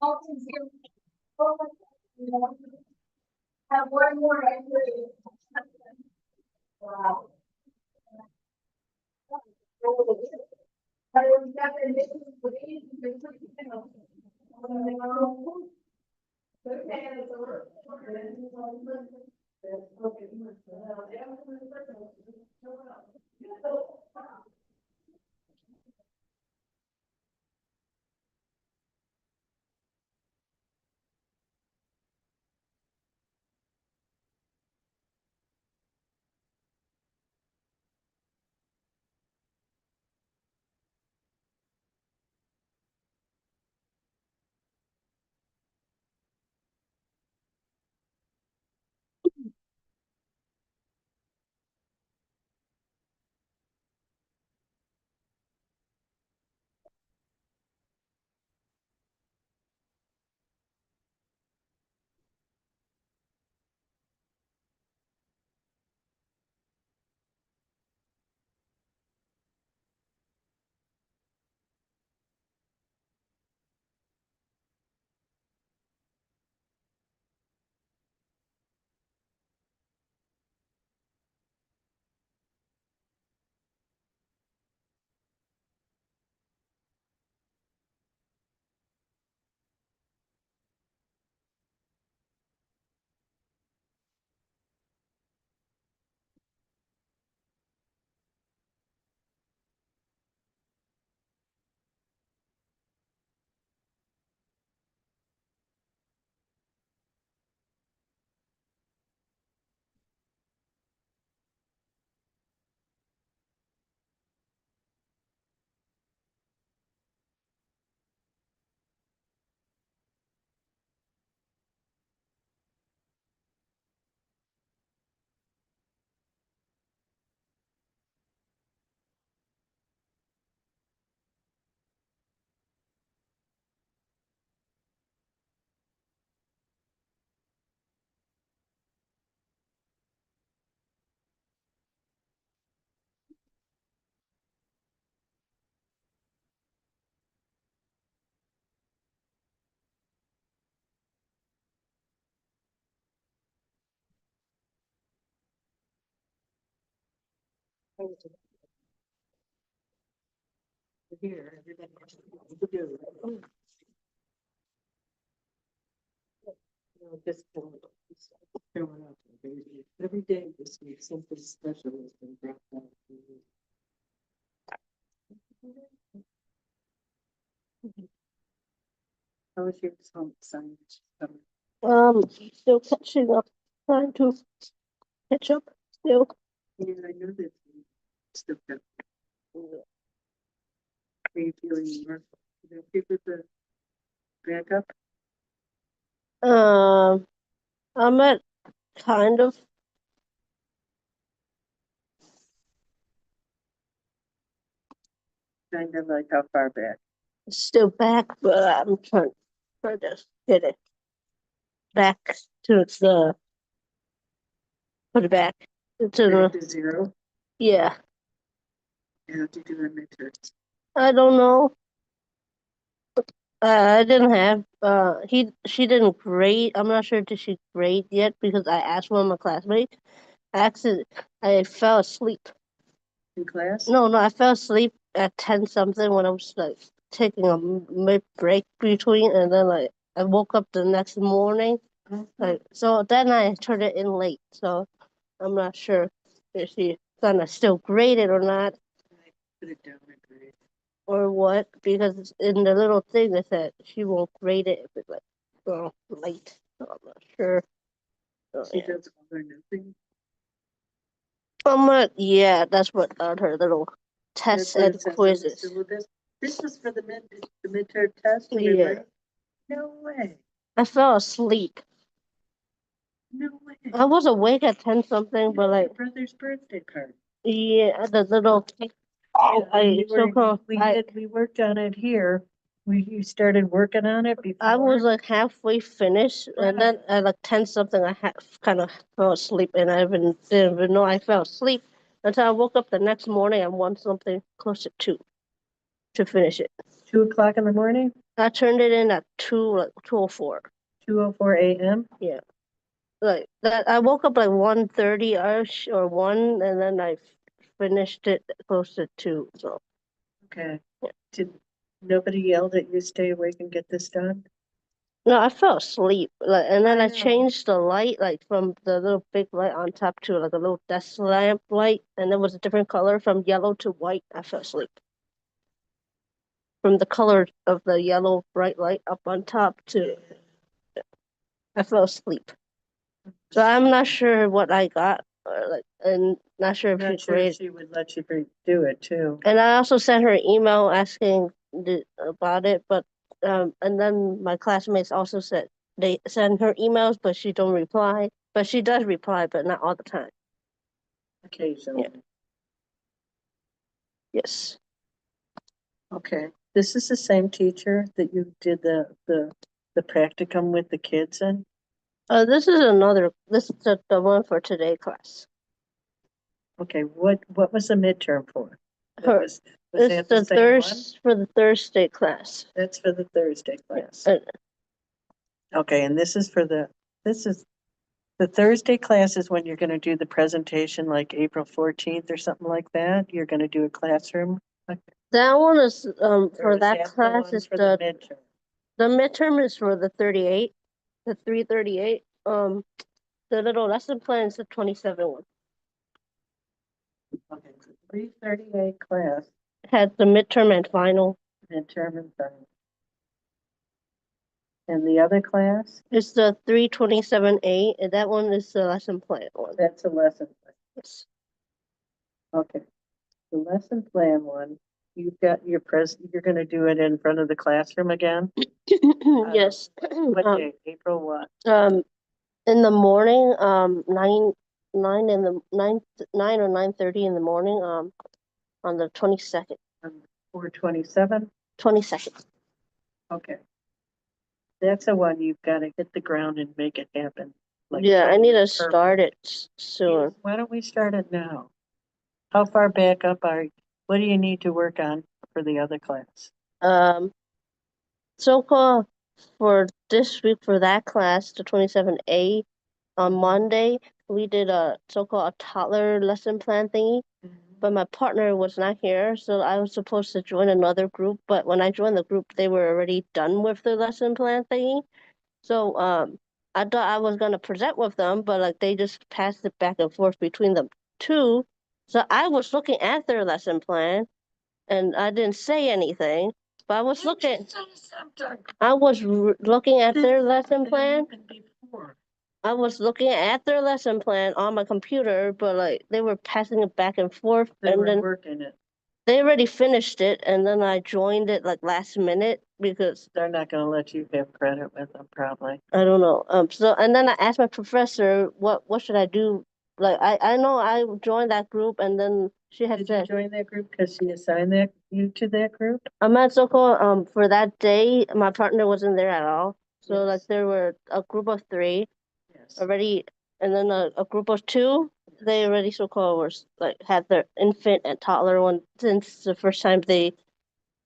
Have one more entry. Wow. Here, everybody has to do. Just showing up. Every day this week, something special has been brought down. How was your science? Still catching up, trying to catch up still. Yeah, I know that you still got. Are you feeling more happy with the backup? I'm at kind of Kind of like how far back? still back, but I'm trying to get it back to the put it back to Back the to zero? yeah. How did you do in midterms? I don't know. I didn't have she didn't grade. I'm not sure did she grade yet because I asked one of my classmates. I fell asleep. In class? No, I fell asleep at 10 something when I was like taking a mid break between, and then like I woke up the next morning. Like so, then I turned it in late. So I'm not sure if she gonna still grade it or not Put it down in grade. or what because in the little thing it said she won't grade it if it's like late. So I'm not sure. So, She yeah. does all or nothing. Yeah, that's what on her little tests and quizzes. This was for the midterm test. Yeah. Right? No way. I fell asleep. No way. I was awake at 10 something, but like your brother's birthday card. yeah, the little We worked on it here. You started working on it before. I was like halfway finished, and then at like 10 something, I kind of fell asleep, and didn't even know I fell asleep until I woke up the next morning and 1 something close to 2 to finish it. 2 o'clock in the morning. I turned it in at 2:04. 2:04 a.m.? Yeah. Like that, I woke up like 1:30ish or 1, and then I finished it close to 2. So Okay. yeah. Did nobody yelled at you, stay awake and get this done? No, I fell asleep. Like, and then I I know. changed the light, like from the little big light on top to like a little desk lamp light, and it was a different color from yellow to white. I fell asleep. From the color of the yellow bright light up on top to I fell asleep. So I'm not sure what I got, and not sure I'm if she not sure if graded. she would let you do it too. And I also sent her an email asking about it, but and then my classmates also said they send her emails, but she don't reply. But she does reply, but not all the time. Occasionally. Yeah. Yes. Okay. This is the same teacher that you did the practicum with the kids in? This is another. This is the one for today class. Okay, what was the midterm for? Her. Was It's that the the same one? for the Thursday class. That's for the Thursday class. Yeah. Okay, and this is the Thursday class is when you're going to do the presentation, like April 14th or something like that. You're going to do a classroom. That one is Or for is that the class one is for the midterm? the midterm is for the 38, the 338. The little lesson plan is the 27 one. Okay, so 338 class, Had the midterm and final. midterm and final. And the other class, It's the 327A, and that one is the lesson plan one. that's a lesson plan. Yes. Okay, the lesson plan one, you've got your you're going to do it in front of the classroom again? Yes. What day? April what? In the morning, 9 or 9:30 in the morning, on the 22nd. 4/27? 22nd. Okay. That's the one you've got to hit the ground and make it happen. Like Yeah, I need totally to start it soon. Why don't we start it now? How far back up what do you need to work on for the other class? Um, so-called for this week for that class, the 27A, on Monday, we did a so-called a toddler lesson plan thingy, but my partner was not here, so I was supposed to join another group, but when I joined the group, they were already done with the lesson plan thingy. So I thought I was gonna present with them, but like they just passed it back and forth between the two. So I was looking at their lesson plan and I didn't say anything, but I was looking at their lesson plan. I was looking at their lesson plan on my computer, but like they were passing it back and forth, They and were then working it. they already finished it, and then I joined it like last minute because They're not going to let you have credit with them, probably. I don't know. So and then I asked my professor what should I do? Like I know I joined that group, and then she had Did you said join that group because she assigned you to that group? I'm at Soko. For that day, my partner wasn't there at all. So like Yes. there were a group of 3 Yes. already, and then a group of 2. They already so-called were like had their infant and toddler one since the first time they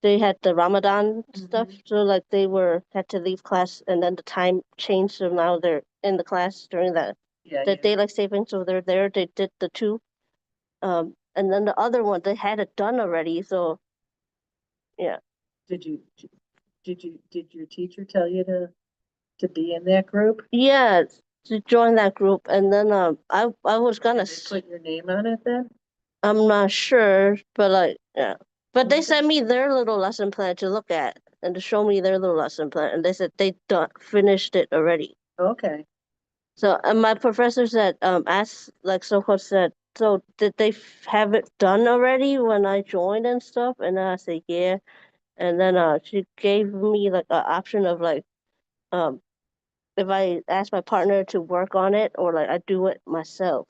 had the Ramadan stuff. So like they had to leave class, and then the time changed. So now they're in the class during the daylight savings. So they're there. They did the 2. And then the other one they had it done already. So yeah. Did you did your teacher tell you to be in that group? Yeah, to join that group, and then I was gonna. Did they put your name on it then? I'm not sure, but like yeah. But they sent me their little lesson plan to look at and to show me their little lesson plan, and they said they done finished it already. Okay. So and my professor said asked like Soko said, so did they have it done already when I joined and stuff? And then I said yeah, and then she gave me like an option of like um if I ask my partner to work on it or like I do it myself.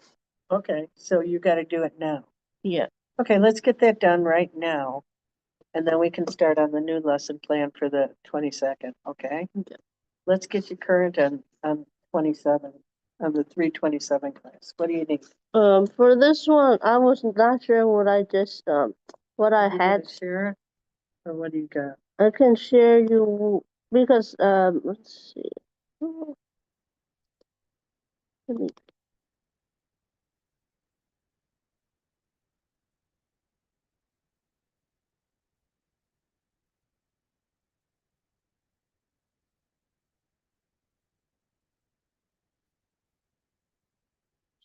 Okay. So you got to do it now. Yeah. Okay, let's get that done right now. And then we can start on the new lesson plan for the 22nd. Okay. Okay. Let's get you current on 27, on the 327 class. What do you need? For this one, I was not sure what I just what I You had. gonna share it? Or what do you got? I can share you because let's see. Let me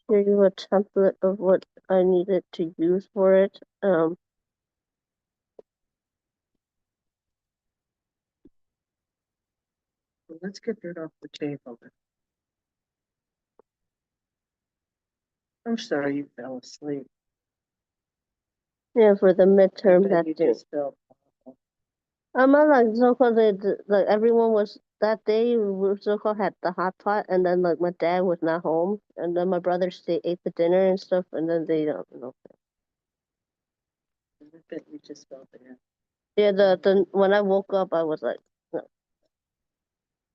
share you a template of what I needed to use for it. Well, let's get rid off the table. I'm sorry you fell asleep. Yeah, for the midterm I bet that you day. just felt awful. I like so-called like everyone was that day. We so-called had the hot pot, and then like my dad was not home, and then my brothers they ate the dinner and stuff, and then they don't know. I bet you just felt bad. Yeah, the when I woke up, I was like, no.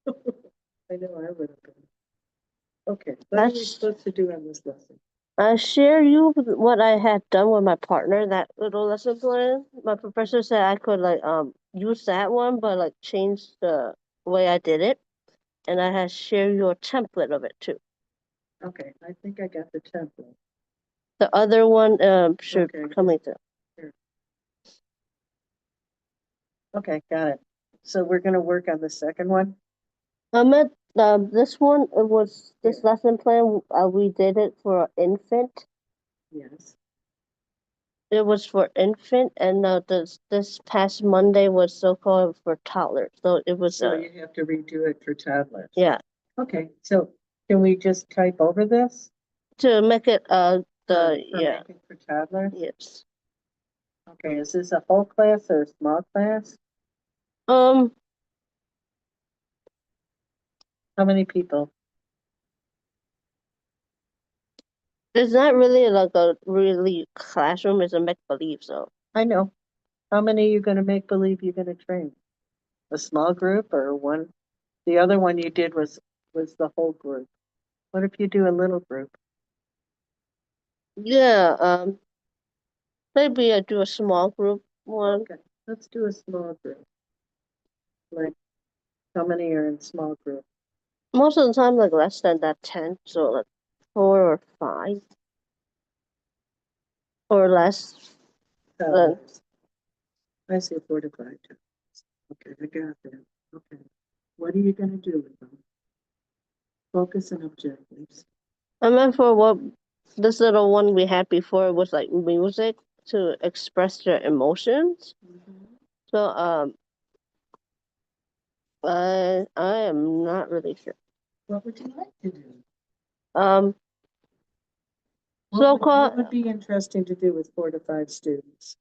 I know I would have been. Okay, what are we supposed to do on this lesson? I share you what I had done with my partner, that little lesson plan. My professor said I could like use that one, but like change the way I did it, and I had share you a template of it too. Okay, I think I got the template. The other one should Okay, coming through. here. Okay, got it. So we're gonna work on the second one? At this one it was this lesson plan. We did it for infant. Yes. It was for infant, and this past Monday was so-called for toddler. So it was So you have to redo it for toddlers. yeah. Okay, so can we just type over this? To make it For yeah. making for toddlers? Yes. Okay, is this a whole class or a small class? Um, How many people? it's not really like a really classroom. It's a make believe. So I know. How many are you gonna make believe you're gonna train? A small group or one? The other one you did was the whole group. What if you do a little group? yeah. Maybe I do a small group one. Okay, let's do a small group. Like, how many are in small group? Most of the time, like less than that 10. So like 4 or 5 or less. Toddlers. I say 4 to 5 times. Okay, I got that. Okay. What are you gonna do with them? Focus and objectives. I meant for what this little one we had before was like music to express their emotions. So I am not really sure. What would you like to do? Um, What would be interesting to do with 4 to 5 students?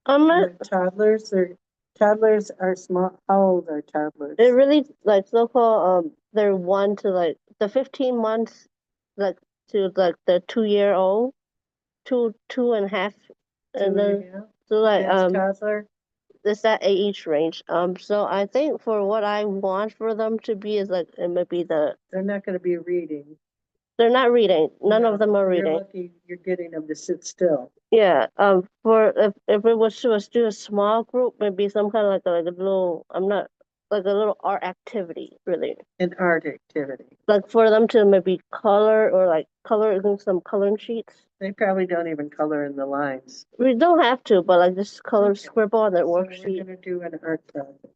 I'm not. Toddlers are small. How old are toddlers? It really like so-called they're 1 to like the 15 months like to like the 2 year old, two and a half, and then so like That's toddler. it's that age range. So I think for what I want for them to be is like it might be They're not going to be reading. they're not reading. None No, of them are You're reading. lucky you're getting them to sit still. Yeah. For if it was to us do a small group, maybe some kind of like a little. I'm not like a little art activity really. An art activity. Like for them to maybe color or like color in some coloring sheets. They probably don't even color in the lines. We don't have to, but like just color scribble on their So we're worksheet. going to do an art project.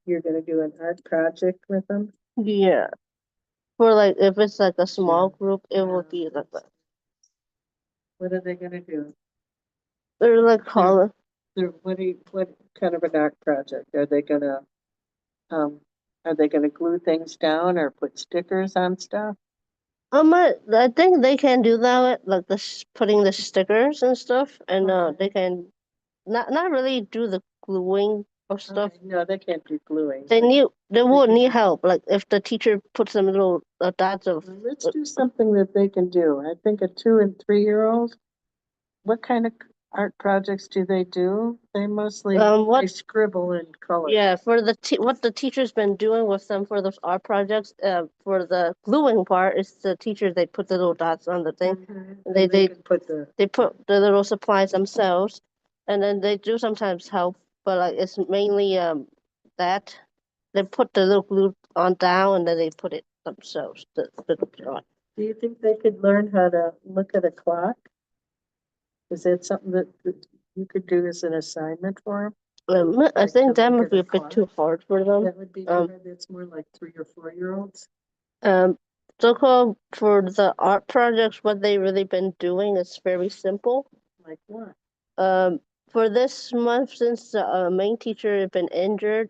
You're gonna do an art project with them? Yeah. For like if it's like a small group, it would be like that. What are they gonna do? They're like color. What kind of an art project? Um, are they gonna glue things down or put stickers on stuff? I think they can do that, like putting the stickers and stuff, and they can not really do the gluing or stuff. Okay, no, they can't do gluing. They will need help, like if the teacher puts some little dots of. Let's do something that they can do. I think a 2 and 3 year old. What kind of art projects do they do? They mostly, What they scribble in color. Yeah, for what the teacher's been doing with them for those art projects, for the gluing part, is the teachers they put the little dots on the thing. And They can put the, they put the little supplies themselves, and then they do sometimes help, but like it's mainly that they put the little glue on down and then they put it themselves. The little dot. do you think they could learn how to look at a clock? Is that something that you could do as an assignment for them? I Like think to that look might at be a a bit clock? too hard for them. That would be too hard. That's more like 3 or 4-year-olds. So for the art projects, what they really been doing is very simple. Like what? For this month, since the main teacher had been injured,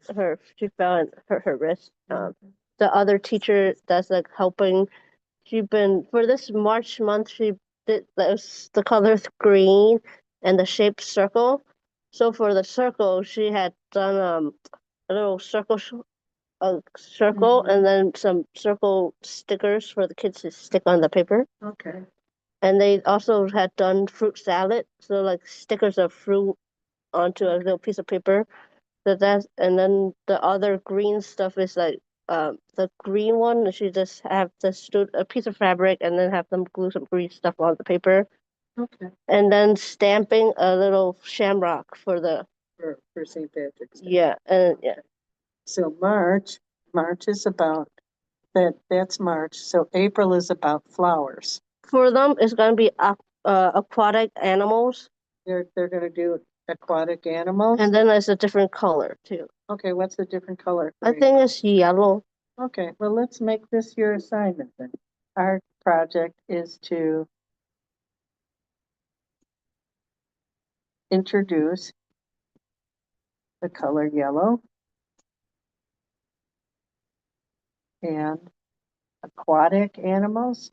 she fell and hurt her wrist. The other teacher that's like helping, she been for this March month, she did the colors green and the shape circle. So for the circle, she had done a little circle and then some circle stickers for the kids to stick on the paper. Okay. And they also had done fruit salad, so like stickers of fruit onto a little piece of paper. And then the other green stuff is like the green one. She just have a piece of fabric and then have them glue some green stuff on the paper. Okay. And then stamping a little shamrock for the For St. Patrick's Day. yeah and yeah. So March is about that's March. So April is about flowers. For them, it's gonna be aquatic animals. They're gonna do aquatic animals. And then there's a different color too. Okay, what's the different color? I think it's yellow. Okay, well, let's make this your assignment then. Our project is to introduce the color yellow and aquatic animals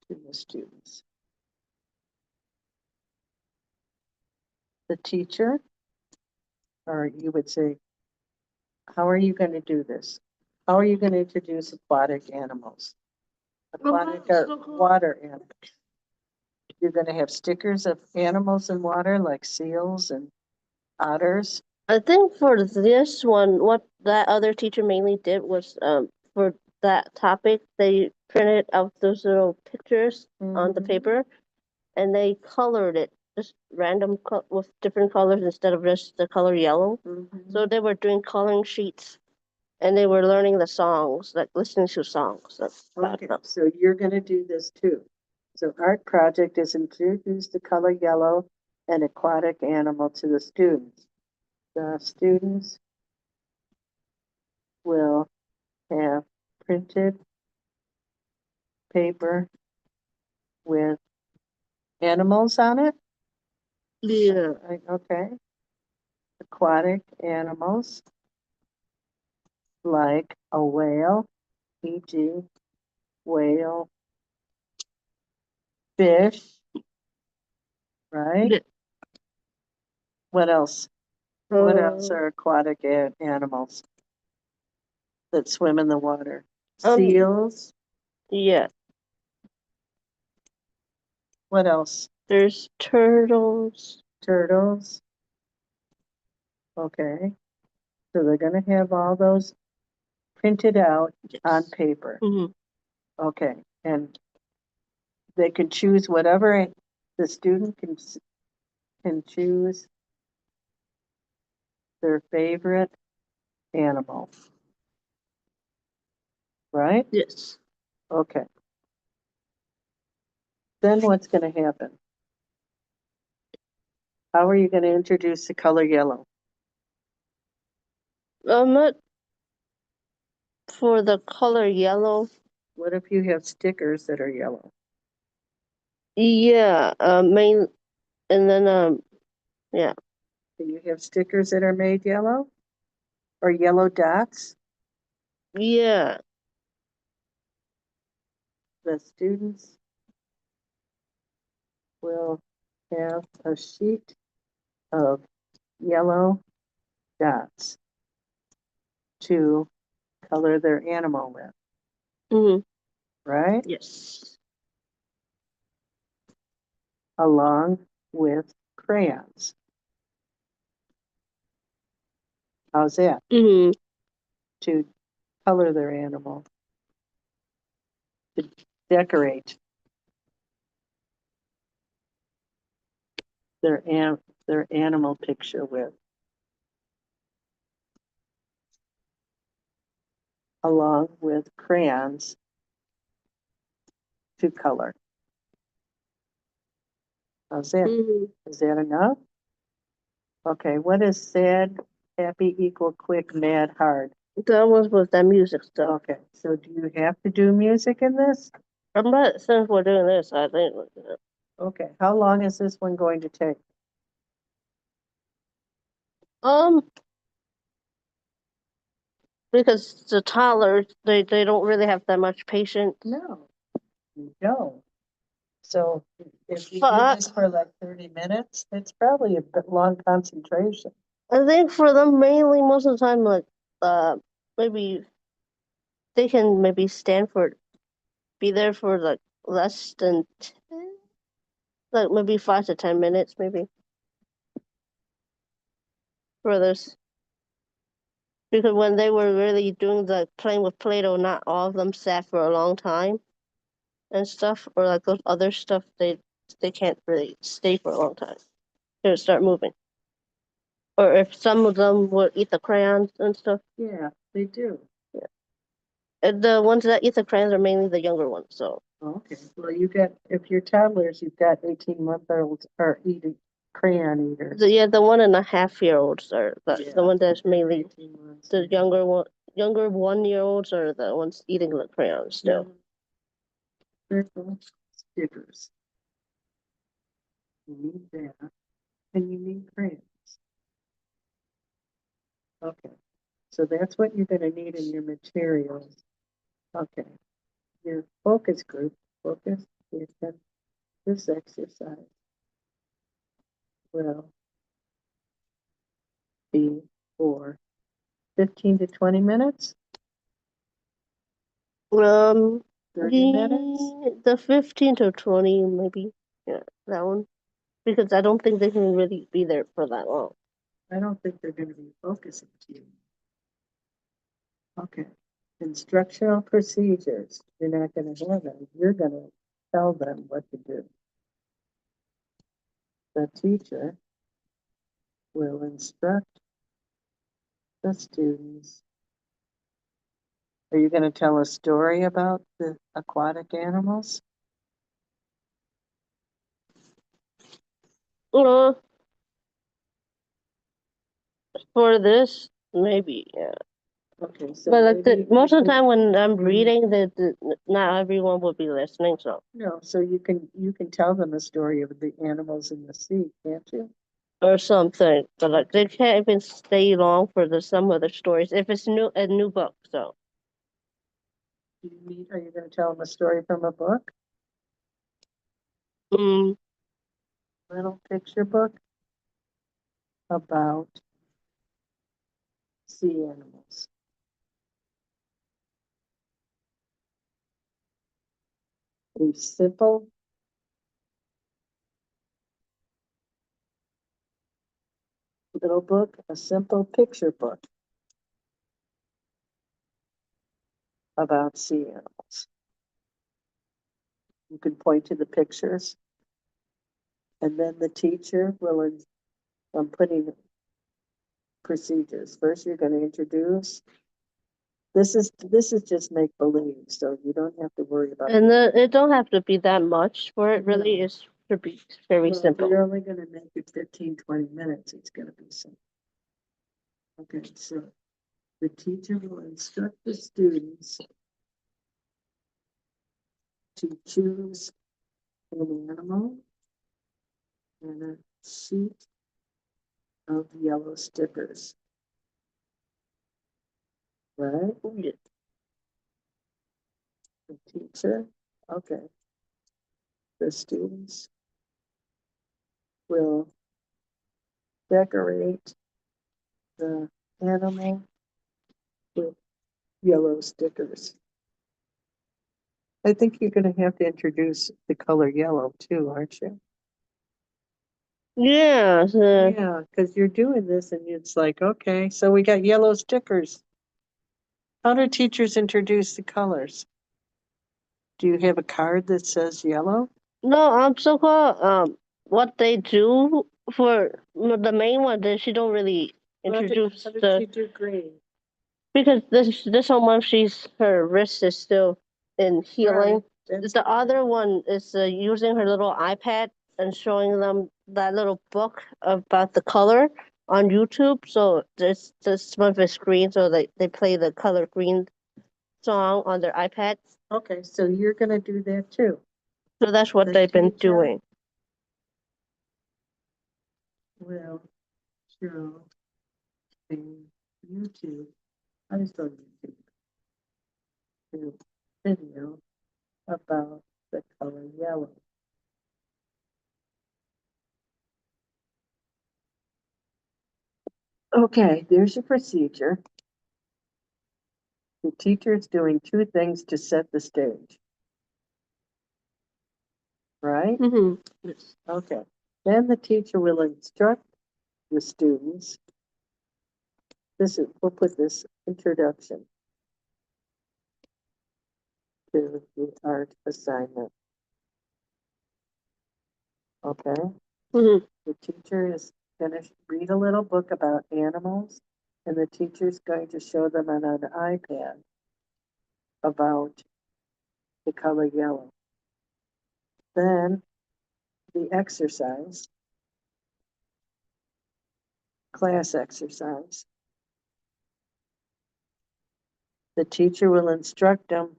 to the students. The teacher, or you would say, how are you going to do this? How are you going to introduce aquatic animals? Aquatic or water animals? You're going to have stickers of animals in water like seals and otters. I think for this one, what that other teacher mainly did was for that topic, they printed out those little pictures on the paper and they colored it just random with different colors instead of just the color yellow. So they were doing coloring sheets and they were learning the songs, like listening to songs. Okay, so you're going to do this too. So art project is introduce the color yellow and aquatic animal to the students. The students will have printed paper with animals on it. Yeah. Okay. Aquatic animals like a whale, e.g. whale, fish, right? Yeah. What else? What else are aquatic animals that swim in the water? Seals. Yeah. What else? There's turtles. Turtles. Okay. So they're going to have all those printed out on paper. Okay. And they can choose whatever the student can choose their favorite animal. Right? Yes. Okay. Then what's going to happen? How are you going to introduce the color yellow? Not for the color yellow. What if you have stickers that are yellow? Yeah, and then yeah. Do you have stickers that are made yellow? Or yellow dots? Yeah. The students will have a sheet of yellow dots to color their animal with. Right? Yes. along with crayons. How's that? Mm-hmm. To color their animal, to decorate their animal picture with, along with crayons to color. How's that? Mm-hmm. Is that enough? Okay, what is sad, happy equal quick, mad, hard? That was with that music stuff. Okay, so do you have to do music in this? I'm not since we're doing this, I think we're gonna. Okay, how long is this one going to take? Um, because the toddlers, they don't really have that much patience. No, you don't. So if you do But this for like 30 minutes, it's probably a bit long concentration. I think for them mainly most of the time, like maybe they can maybe stand for be there for like less than 10, like maybe 5 to 10 minutes, maybe for this. Because when they were really doing the playing with Play-Doh, not all of them sat for a long time and stuff, or like those other stuff, they can't really stay for a long time. They would start moving. Or if some of them would eat the crayons and stuff. Yeah, they do. Yeah. And the ones that eat the crayons are mainly the younger ones, so. Okay, well, you got, if you're toddlers, you've got 18-month-olds are eating crayon eaters. Yeah, the 1.5-year-olds are the Yeah, one that's mainly 18 months. the younger 1-year-olds are the ones eating the crayons still. Circle stickers. You need that, and you need crayons. Okay, so that's what you're gonna need in your materials. Okay, your focus group, focus, is that this exercise will be for 15 to 20 minutes, 30 minutes. The 15 to 20 maybe. Yeah, that one. Because I don't think they can really be there for that long. I don't think they're gonna be focusing to you. Okay, instructional procedures, you're not gonna have them, you're gonna tell them what to do. The teacher will instruct the students. Are you gonna tell a story about the aquatic animals? Uh, for this, maybe, yeah. Okay, so But like maybe most of the you time when I'm can- reading, not everyone will be listening, so. No, so you can tell them a story of the animals in the sea, can't you? Or something. But like they can't even stay long for some of the stories if it's a new book, so. Are you gonna tell them a story from a book? Mm, Little picture book about sea animals. A simple little book, a simple picture book about sea animals. You can point to the pictures, and then the teacher will, I'm putting procedures. First, you're gonna introduce. This is just make believe, so you don't have to worry about. and it don't have to be that much for it. Really, it should be very Well, if simple. you're only gonna make it 15, 20 minutes, it's gonna be simple. Okay, so the teacher will instruct the students to choose an animal and a sheet of yellow stickers. Right? Yeah. The teacher, okay. The students will decorate the animal with yellow stickers. I think you're gonna have to introduce the color yellow too, aren't you? Yeah, so, Yeah, because you're doing this and it's like, okay, so we got yellow stickers. How do teachers introduce the colors? Do you have a card that says yellow? no, so called what they do for the main one that she don't really introduce How did the she do green? because this one she's her wrist is still in healing. Right, that's The okay. other one is using her little iPad and showing them that little book about the color on YouTube. So there's this one of the screen, so they play the color green song on their iPad. Okay, so you're gonna do that too. So that's what The they've been teacher doing. will show the YouTube, I just on YouTube, the video about the color yellow. Okay, there's your procedure. The teacher is doing two things to set the stage, right? Mm-hmm. Okay. Then the teacher will instruct the students. We'll put this introduction to the art assignment. Okay. Mm-hmm. The teacher is going to read a little book about animals, and the teacher is going to show them on an iPad about the color yellow. Then the exercise, class exercise. The teacher will instruct them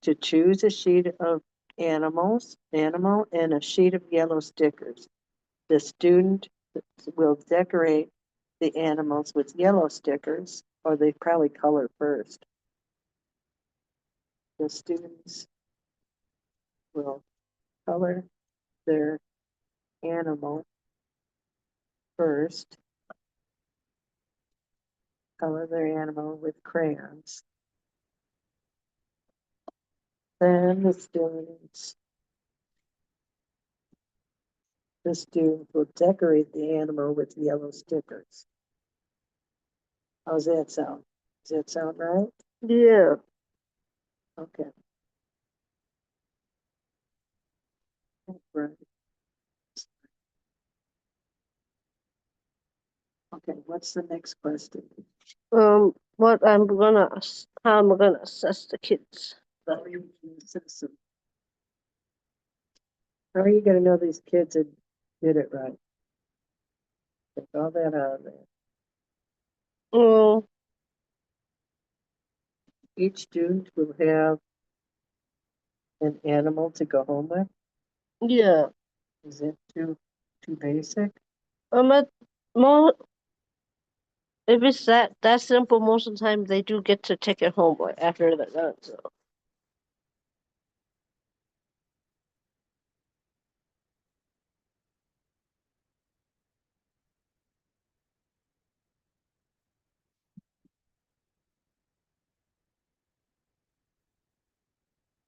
to choose a sheet of animal, and a sheet of yellow stickers. The student will decorate the animals with yellow stickers, or they probably color first. The students will color their animal first, color their animal with crayons. Then the student will decorate the animal with yellow stickers. How's that sound? Does that sound right? Yeah. Okay. Right. Okay, what's the next question? How I'm gonna assess the kids. How are you gonna assess them? How are you gonna know these kids did it right? Take all that out of there. Mm, Each student will have an animal to go home with. yeah. Is it too basic? But more if it's that simple, most of the time they do get to take it home like, after they're done. So.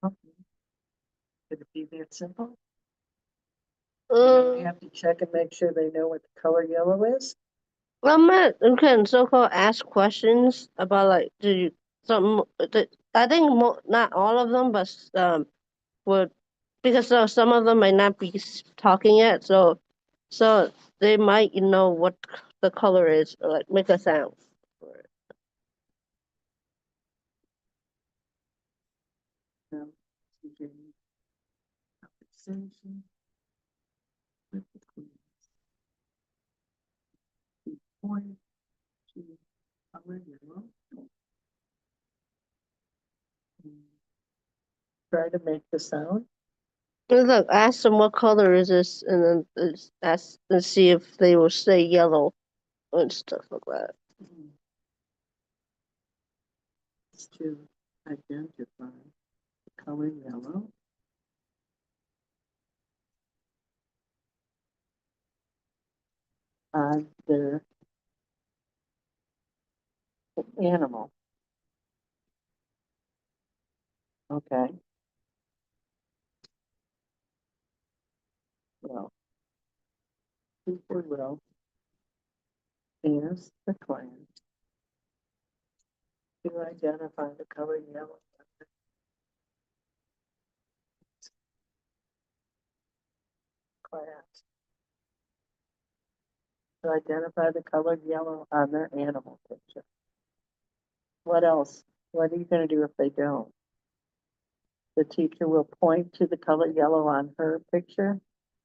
Okay. Could it be that simple? You don't Um, have to check and make sure they know what the color yellow is? you can so-called ask questions about like do you some I think not all of them, but would because some of them might not be talking yet, so they might know what the color is or like make a sound. For it. No. Okay. Conversation with the queen. Point to color yellow. And try to make the sound. And look, ask them what color is this, and then ask and see if they will say yellow and stuff like that. It's to identify the color yellow on their animal. Okay. Well, teacher will ask the class to identify the color yellow class. To identify the color yellow on their animal picture. What else? What are you going to do if they don't? The teacher will point to the color yellow on her picture,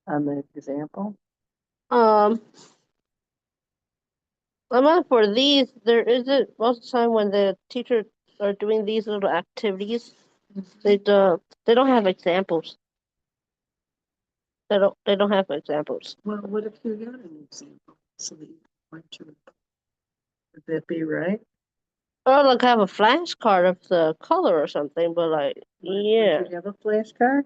on the example. I'm not for these. There isn't most of the time when the teachers are doing these little activities. They don't have examples. They don't have examples. Well, what if you got an example? So that you point to it. Would that be right? Or like have a flashcard of the color or something, but like, yeah. Would you have a flashcard?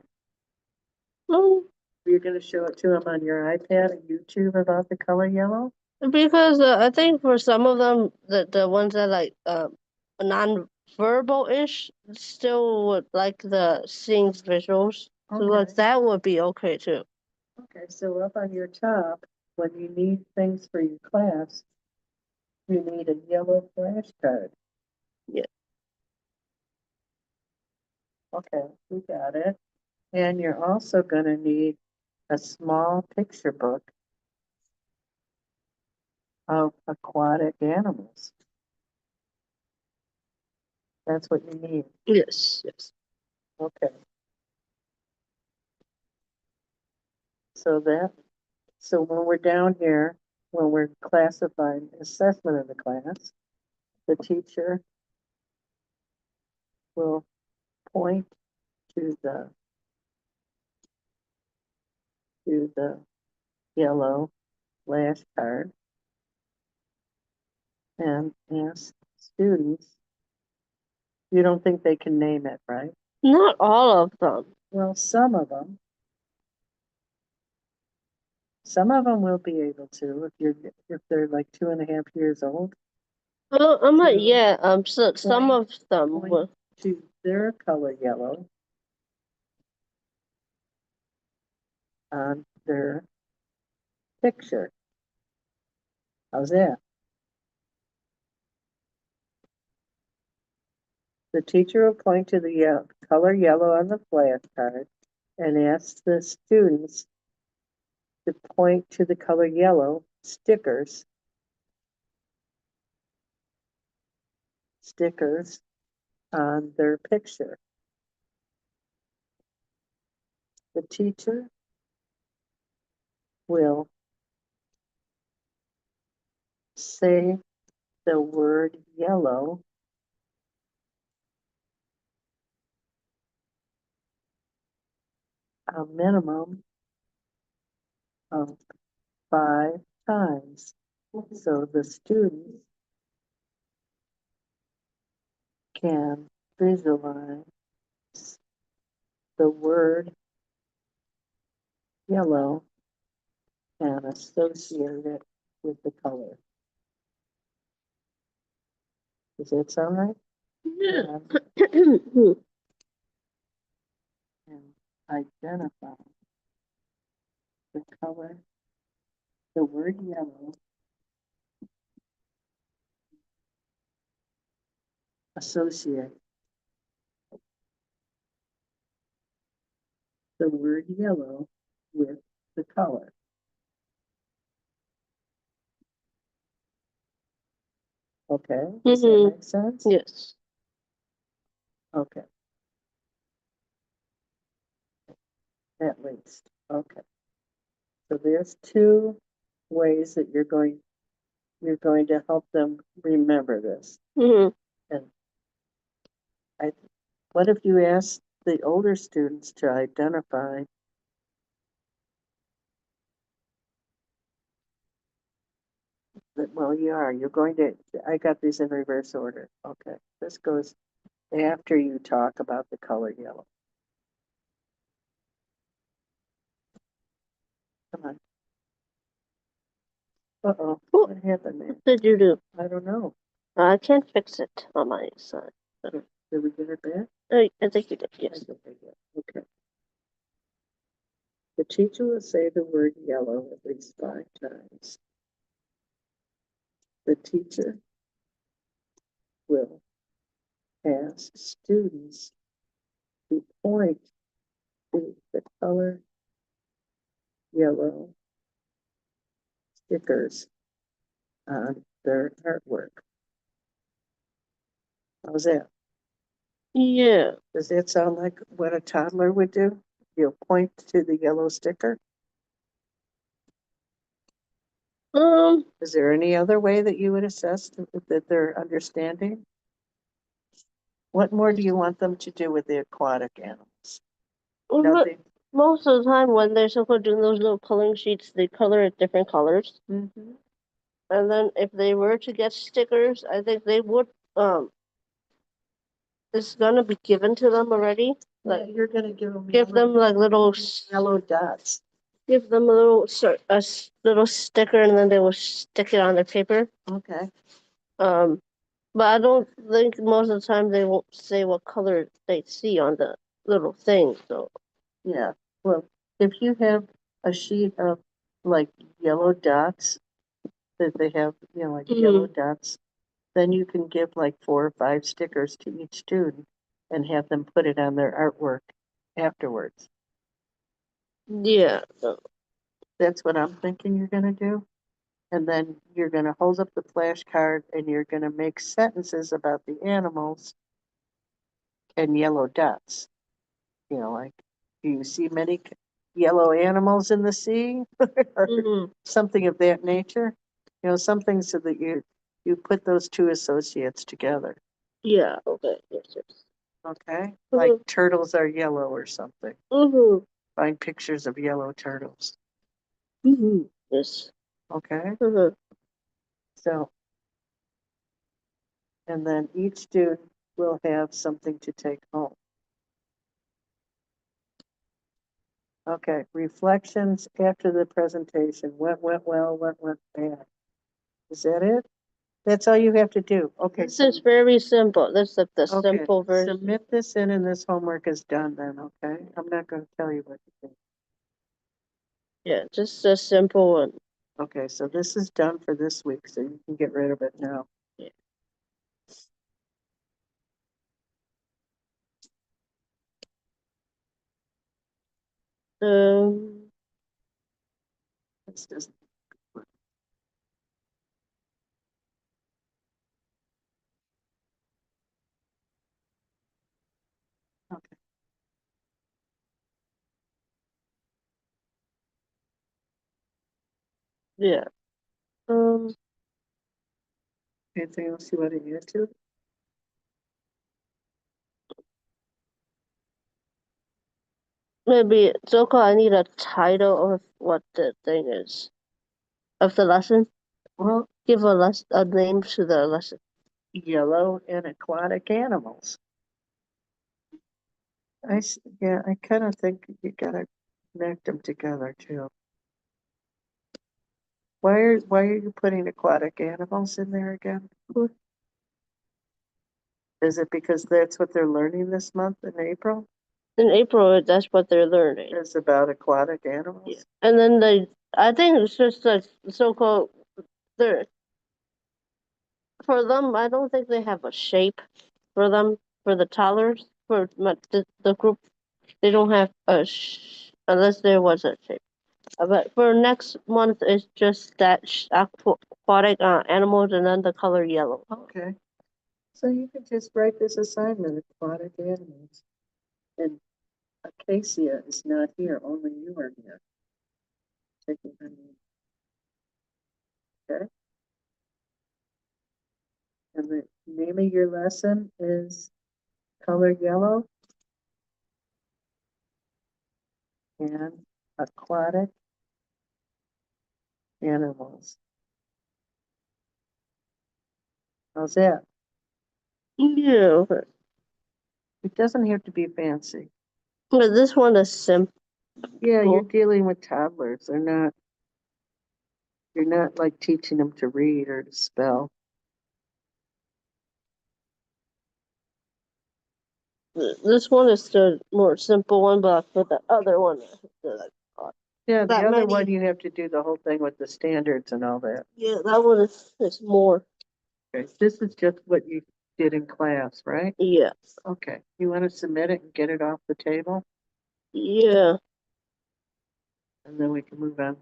Mm, You're going to show it to them on your iPad and YouTube about the color yellow? because I think for some of them, the ones that like non-verbal ish still would like the seeing visuals. So like Okay. that would be okay too. Okay, so up on your top, when you need things for your class, you need a yellow flashcard. Yeah. Okay, we got it. And you're also going to need a small picture book of aquatic animals. That's what you need. Yes. Yes. Okay. So when we're down here, when we're classifying assessment of the class, the teacher will point to the yellow flashcard and ask students. You don't think they can name it, right? Not all of them. Well, some of them will be able to if they're like 2.5 years old. I'm not. To Yeah. So some of them point will. to their color yellow on their picture. How's that? The teacher will point to the color yellow on the flashcard and ask the students to point to the color yellow stickers on their picture. The teacher will say the word yellow a minimum of 5 times. So the students can visualize the word yellow and associate it with the color. Does that sound right? Yeah. And identify the color, the word yellow, associate the word yellow with the color. Okay, does that make sense? Yes. Okay. At least. Okay. So there's 2 ways that you're going to help them remember this. Mm-hmm. And what if you ask the older students to identify that? Well, you're going to, I got these in reverse order. Okay. This goes after you talk about the color yellow. Come on. Uh-oh, what happened there? What did you do? I don't know. I can't fix it on my side. Did we get it back? I think you did. Yes. I think I did. Okay. The teacher will say the word yellow at least 5 times. The teacher will ask students to point to the color yellow stickers on their artwork. How's that? Yeah. Does that sound like what a toddler would do? You'll point to the yellow sticker? Is there any other way that you would assess that they're understanding? What more do you want them to do with the aquatic animals? Nothing. Most of the time when they're supposed to do those little coloring sheets, they color it different colors. Mm-hmm. And then if they were to get stickers, I think they would it's gonna be given to them already. Like You're gonna give them like little yellow dots. give them a little little sticker, and then they will stick it on their paper. Okay. But I don't think most of the time they won't say what color they see on the little thing. So Yeah. Well, if you have a sheet of like yellow dots that they have, like yellow dots, then you can give like 4 or 5 stickers to each student and have them put it on their artwork afterwards. yeah, That's what I'm thinking you're gonna do. And then you're gonna hold up the flashcard and you're gonna make sentences about the animals and yellow dots. Like, do you see many yellow animals in the sea? Or something of that nature. Something so that you put those two associates together. yeah, okay, yes. Okay? Like turtles are yellow or something. Find pictures of yellow turtles. Yes. Okay? So, and then each student will have something to take home. Okay, reflections after the presentation. What went well, what went bad? Is that it? That's all you have to do. Okay. This is very simple. This is the Okay, simple version. submit this in and this homework is done then, okay? I'm not gonna tell you what to do. Yeah, just a simple one. Okay, so this is done for this week, so you can get rid of it now. Yeah. It's just. Okay. Yeah. Anything else you want to add to? Maybe Zoko, I need a title of what the thing is of the lesson. Well, give a name to the lesson. Yellow and aquatic animals. Yeah, I kind of think you gotta connect them together too. Why are you putting aquatic animals in there again? Is it because that's what they're learning this month in April? In April, that's what they're learning. It's about aquatic animals? Yeah. And then I think it's just like so-called, they're, for them, I don't think they have a shape for them, for the toddlers, for the group, they don't have unless there was a shape. But for next month, it's just that aquatic animals and then the color yellow. Okay. So you could just write this assignment, aquatic animals. And Acacia is not here, only you are here. Taking her name. Okay. And the name of your lesson is color yellow and aquatic animals. How's that? Yeah. It doesn't have to be fancy. But this one is simple. Yeah, you're dealing with toddlers. You're not like teaching them to read or to spell. This one is the more simple one, but for the other one, Yeah, the that other many. one, you have to do the whole thing with the standards and all that. Yeah, that one is more. Okay, this is just what you did in class, right? Yeah. Okay, you want to submit it and get it off the table, Yeah. and then we can move on.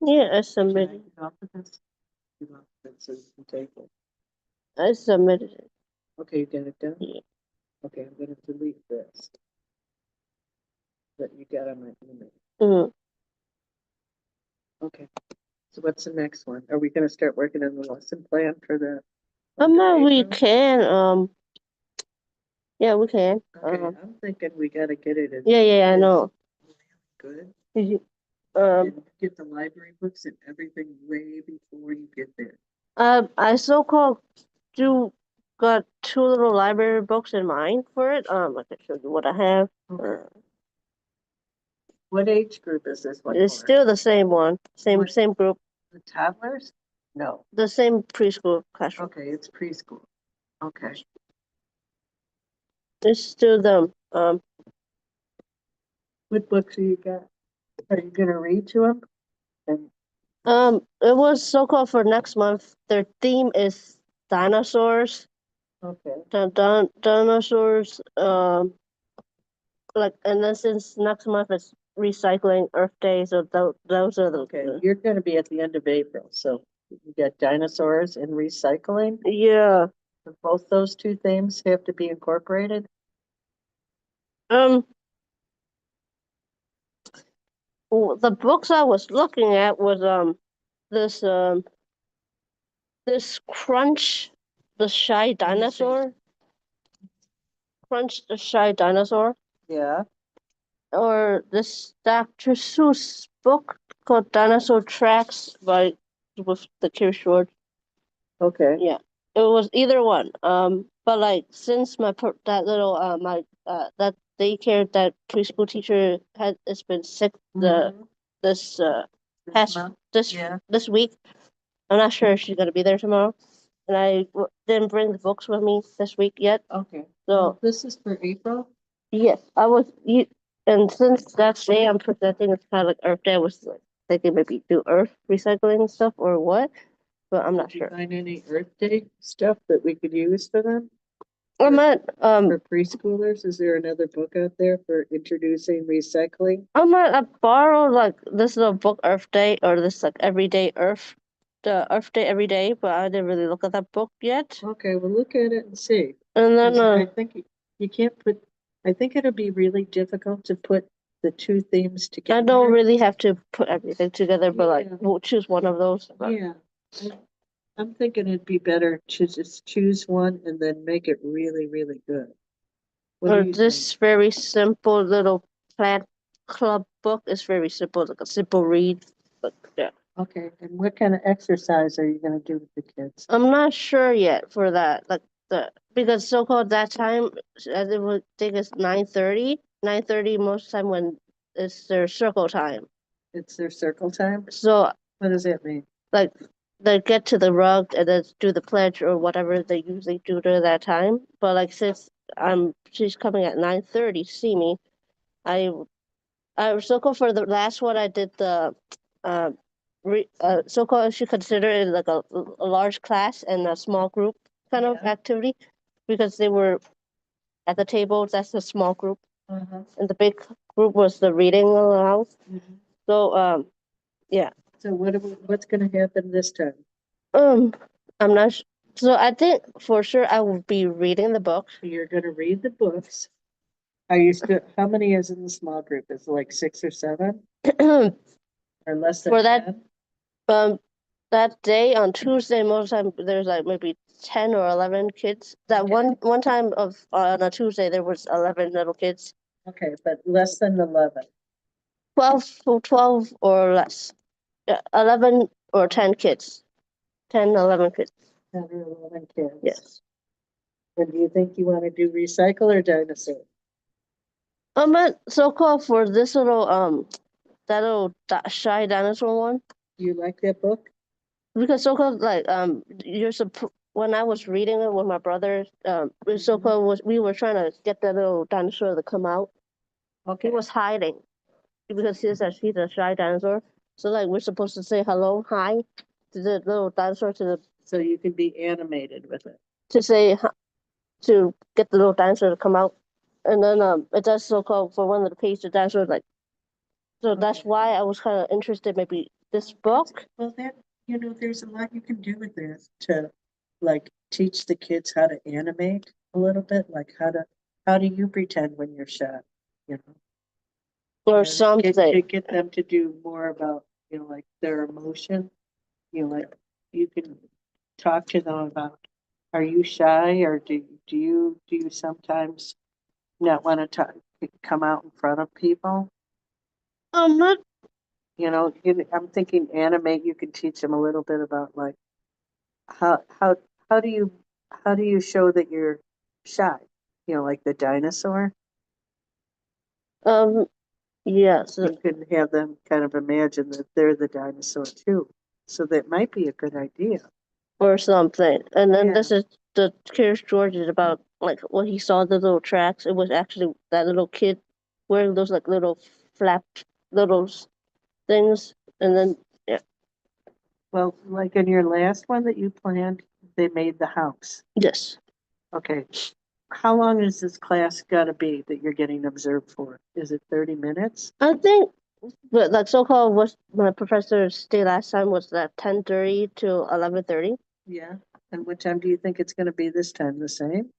Yeah, I Can I submitted. get off of this? Get off of it so you can take it. I submitted it. Okay, you got it done? Yeah. Okay, I'm gonna delete this that you got on my email. Mm. Okay, so what's the next one? Are we gonna start working on the lesson plan for the? We April? can. Yeah, we can. Okay, I'm thinking we gotta get it as. Yeah, I as know. Good, Mhm. and get the library books and everything way before you get there. I so-called do got two little library books in mind for it. I can show you what I have. Okay. What age group is this one It's for? still the same one, What? same group, The toddlers? No, the same preschool classroom. okay, it's preschool. Okay, It's still them. what books do you got? Are you gonna read to them? And, It was so-called for next month. Their theme is dinosaurs. okay, Dinosaurs. Like, and then since next month it's recycling Earth Day, so those are the. okay, you're gonna be at the end of April, so you got dinosaurs and recycling. Yeah. So both those two themes have to be incorporated? Um. The books I was looking at was this this Crunch, the Shy Dinosaur. Crunch the Shy Dinosaur, Yeah, or this Dr. Seuss book called Dinosaur Tracks by with the Cure Short. okay, Yeah, it was either one. But like since that little my that daycare that preschool teacher had has been sick Mhm. this This past month? this Yeah, this week. I'm not sure if she's gonna be there tomorrow, and didn't bring the books with me this week yet. okay, So this is for April? yes, and since that day I'm presenting, it's kind of like Earth Day. I was like thinking maybe do Earth recycling stuff or what, but I'm not Did you sure. find any Earth Day stuff that we could use for them? I'm at For preschoolers, is there another book out there for introducing recycling? I borrowed like this little book Earth Day or this like everyday Earth, the Earth Day every day, but I didn't really look at that book yet. Okay, well, look at it and see. And then 'Cause I think you can't put, I think it'll be really difficult to put the two themes I together. don't really have to put everything together, but like Yeah. we'll choose one of those. Yeah, I'm thinking it'd be better to just choose one and then make it really, really good. What do Or you this think? very simple little plant club book is very simple, like a simple read. But yeah, Okay, and what kind of exercise are you gonna do with the kids? I'm not sure yet for that. Like because so-called that time, I would think it's 9:30. 9:30 most time when it's their circle time. It's their circle time? So What does that mean? like they get to the rug and then do the pledge or whatever they usually do during that time. But like since she's coming at 9:30 to see me, I I was so called for the last one. I did the uh, so called if you consider it like a large class and a small group kind of Yeah. activity because they were at the table. That's a small group, Uh-huh. and the big group was the reading aloud. Mhm. So yeah. So what's gonna happen this time? um I'm not. So I think for sure I will be reading the book. You're gonna read the books. Are you still, how many is in the small group? Is it like 6 or 7 For or less than that 10? um that day on Tuesday, most of the time there's like maybe 10 or 11 kids. That one time on a Tuesday there was 11 little kids. Okay, but less than 11. 12 or less. 11 or 10 kids. 10, 11 kids. 10 or 11 kids. Yes. And do you think you want to do recycle or dinosaur? But so-called for this little that little shy dinosaur one, You like that book? because so-called like when I was reading it with my brother, so-called we were trying to get that little dinosaur to come out. Okay. He was hiding because he's a shy dinosaur. So like we're supposed to say hello, hi to the little dinosaur So you can be animated with it. to say to get the little dinosaur to come out. And then it does so-called for one of the pages the dinosaur like, so that's why I was kind of interested maybe this book. Well, there's a lot you can do with this to like teach the kids how to animate a little bit, like how do you pretend when you're shy, you know? Or And something. get them to do more about, like their emotion. Like you can talk to them about, are you shy or do you sometimes not want to come out in front of people? Not I'm thinking animate, you can teach them a little bit about like how how how do you show that you're shy? Like the dinosaur. yes, You can have them kind of imagine that they're the dinosaur too. So that might be a good idea. or something. And then Yeah. this is the Curious George is about like when he saw the little tracks. It was actually that little kid wearing those like little flap little things. And then yeah, Well, like in your last one that you planned, they made the house. yes. Okay. How long is this class gotta be that you're getting observed for? Is it 30 minutes? I think, but like so-called what my professor stayed last time was that 10:30 to 11:30. Yeah. And what time do you think it's gonna be this time? The same?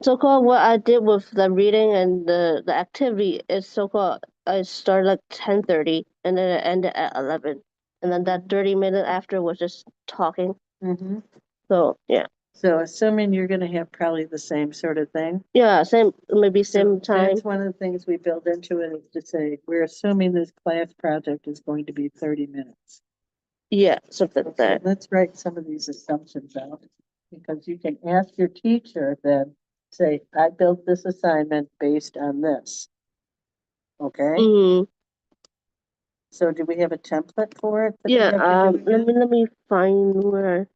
So-called what I did with the reading and the activity is so-called I started like 10:30 and then it ended at 11. And then that 30 minute after was just talking. Mm-hmm. So yeah. So assuming you're gonna have probably the same sort of thing. Yeah, maybe same So time. that's one of the things we build into it is to say, we're assuming this class project is going to be 30 minutes. Yeah, something like Okay, that. let's write some of these assumptions out, because you can ask your teacher then, say, I built this assignment based on this. Okay, Mm, so do we have a template for it? that we yeah, have to do again? let me find where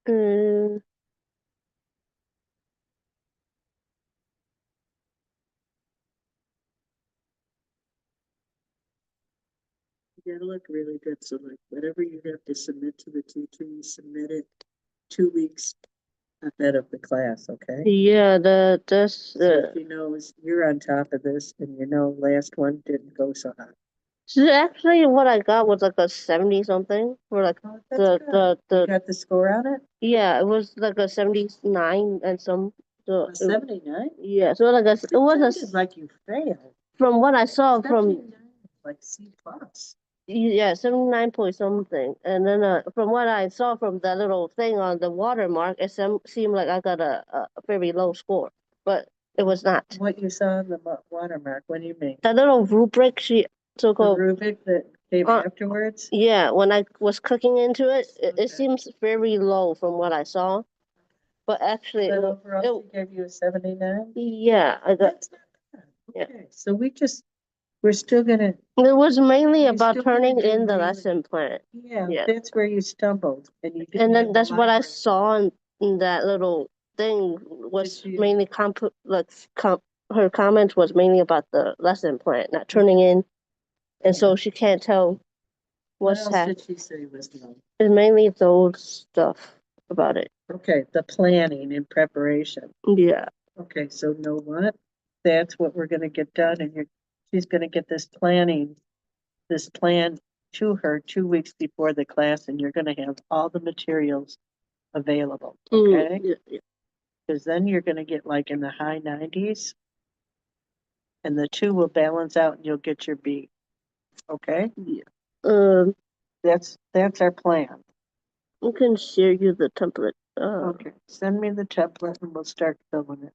uh, You gotta look really good, so like whatever you have to submit to the teacher, you submit it 2 weeks ahead of the class, okay? yeah, this So if you're on top of this and last one didn't go so hot. so actually what I got was like a 70 something for like Oh, that's good. You got the score on it? yeah, it was like a 79 and some so A 79? yeah, so like it was It's like you failed. from what I saw from 79 is like C plus. yeah, 79 point something. And then from what I saw from that little thing on the watermark, it seemed like I got a very low score, but it was not. What you saw in the watermark, what do you mean? That little rubric she The so-called rubric that came afterwards? yeah, when I was clicking into it, it Okay. seems very low from what I saw. But actually, But overall, she gave you a 79? yeah, I got That's not bad. yeah. Okay, so we're still gonna, It was mainly You're about still gonna turning do in the really- lesson plan. yeah, Yeah. that's where you stumbled and you didn't And have then the that's what I library. saw in that little thing was Did you- mainly her comment was mainly about the lesson plan, not turning in, and so she can't tell What what's else happening. did she say was wrong? It's mainly those stuff about it. Okay, the planning and preparation. Yeah. Okay, so know what? That's what we're gonna get done, and she's gonna get this plan to her 2 weeks before the class, and you're gonna have all the materials available, okay? Yeah, yeah. Because then you're gonna get like in the high 90s. and the two will balance out and you'll get your B. Okay? Yeah. Um, That's our plan. I can share you the template. Okay, send me the template and we'll start filling it.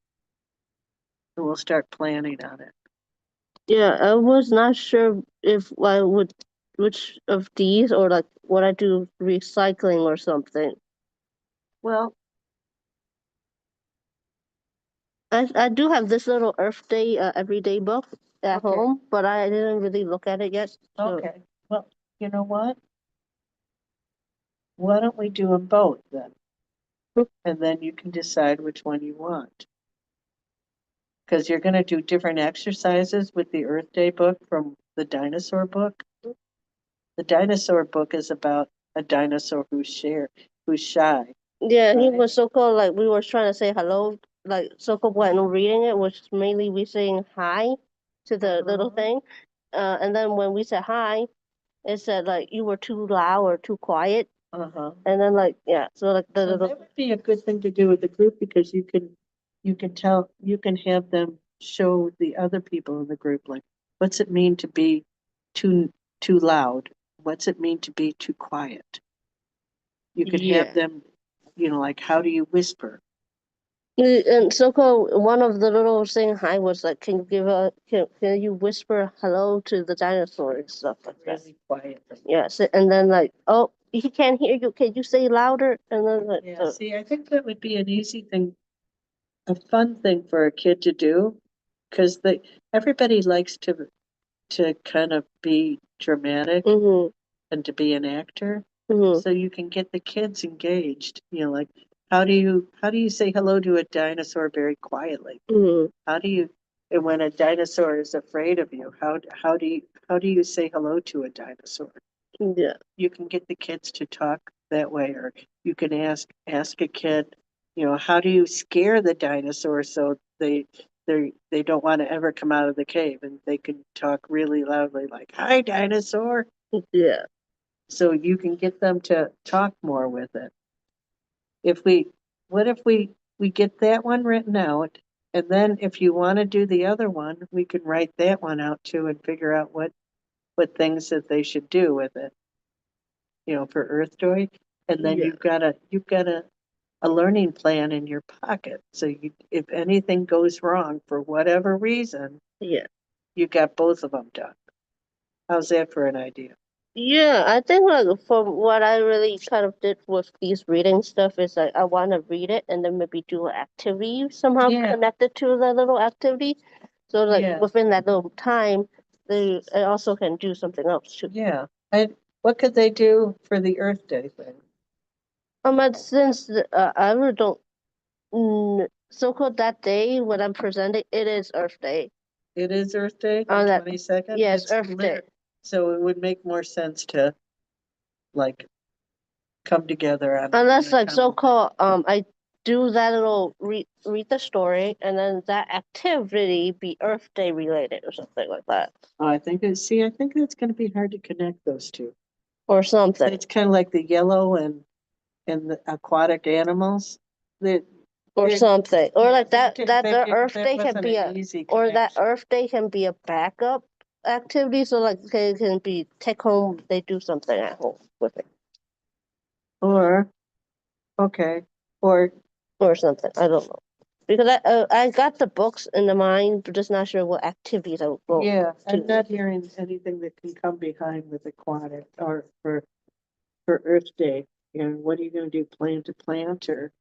And we'll start planning on it. Yeah, I was not sure if I would which of these or like what I do recycling or something. Well, I do have this little Earth Day everyday book at okay, home, but I didn't really look at it yet. So okay. Well, you know what? Why don't we do them both then? And then you can decide which one you want. Because you're going to do different exercises with the Earth Day book from the dinosaur book. The dinosaur book is about a dinosaur who's shy. yeah, he Right. was so called like we were trying to say hello, like so called when reading it was mainly we saying hi to the little thing. And then when we said hi, it said like you were too loud or too quiet. Uh-huh. And then like yeah, so like the So little that would be a good thing to do with the group because you can have them show the other people in the group, like, what's it mean to be too loud? What's it mean to be too quiet? You could have yeah. them, like, how do you whisper? And so one of the little saying hi was like, can you can you whisper hello to the dinosaur and stuff like that? Really quietly. Yes, and then like, oh, he can't hear you. Can you say louder? And then like, Yeah, see, I think that would be an easy thing, a fun thing for a kid to do, because everybody likes to kind of be dramatic and to be an actor. So you can get the kids engaged, like how do you say hello to a dinosaur very quietly? How do you and when a dinosaur is afraid of you, how do you say hello to a dinosaur? yeah, You can get the kids to talk that way, or you can ask a kid, how do you scare the dinosaur so they don't want to ever come out of the cave, and they can talk really loudly like, hi dinosaur. yeah, So you can get them to talk more with it. What if we get that one written out, and then if you want to do the other one, we can write that one out too and figure out what things that they should do with it, for Earth Day. And then yeah, you've got a learning plan in your pocket. So if anything goes wrong for whatever reason, yeah. you got both of them done. How's that for an idea? Yeah, I think like from what I really kind of did with these reading stuff is like I want to read it and then maybe do an activity somehow Yeah, connected to the little activity. So like yeah, within that little time, they also can do something else too. yeah. And what could they do for the Earth Day thing? But since I really don't so-called that day when I'm presenting, it is Earth Day. It is Earth Day, the On that, 22nd. yes, It's Earth Day. so it would make more sense to like come together on Unless a like common thing. so-called I do that little read the story and then that activity be Earth Day related or something like that. Oh, I think that's going to be hard to connect those two. Or something. It's kind of like the yellow and the aquatic animals. That Or it, something. Or like that the Earth that Day can wasn't be an a easy or that connection. Earth Day can be a backup activity so like they can be take home they do something at home with it. Or okay, or Or something. I don't know. Because I got the books in the mind, but just not sure what activities I will go yeah, I'm to. not hearing anything that can come behind with aquatic or for Earth Day. What are you going to do? Plant a plant or?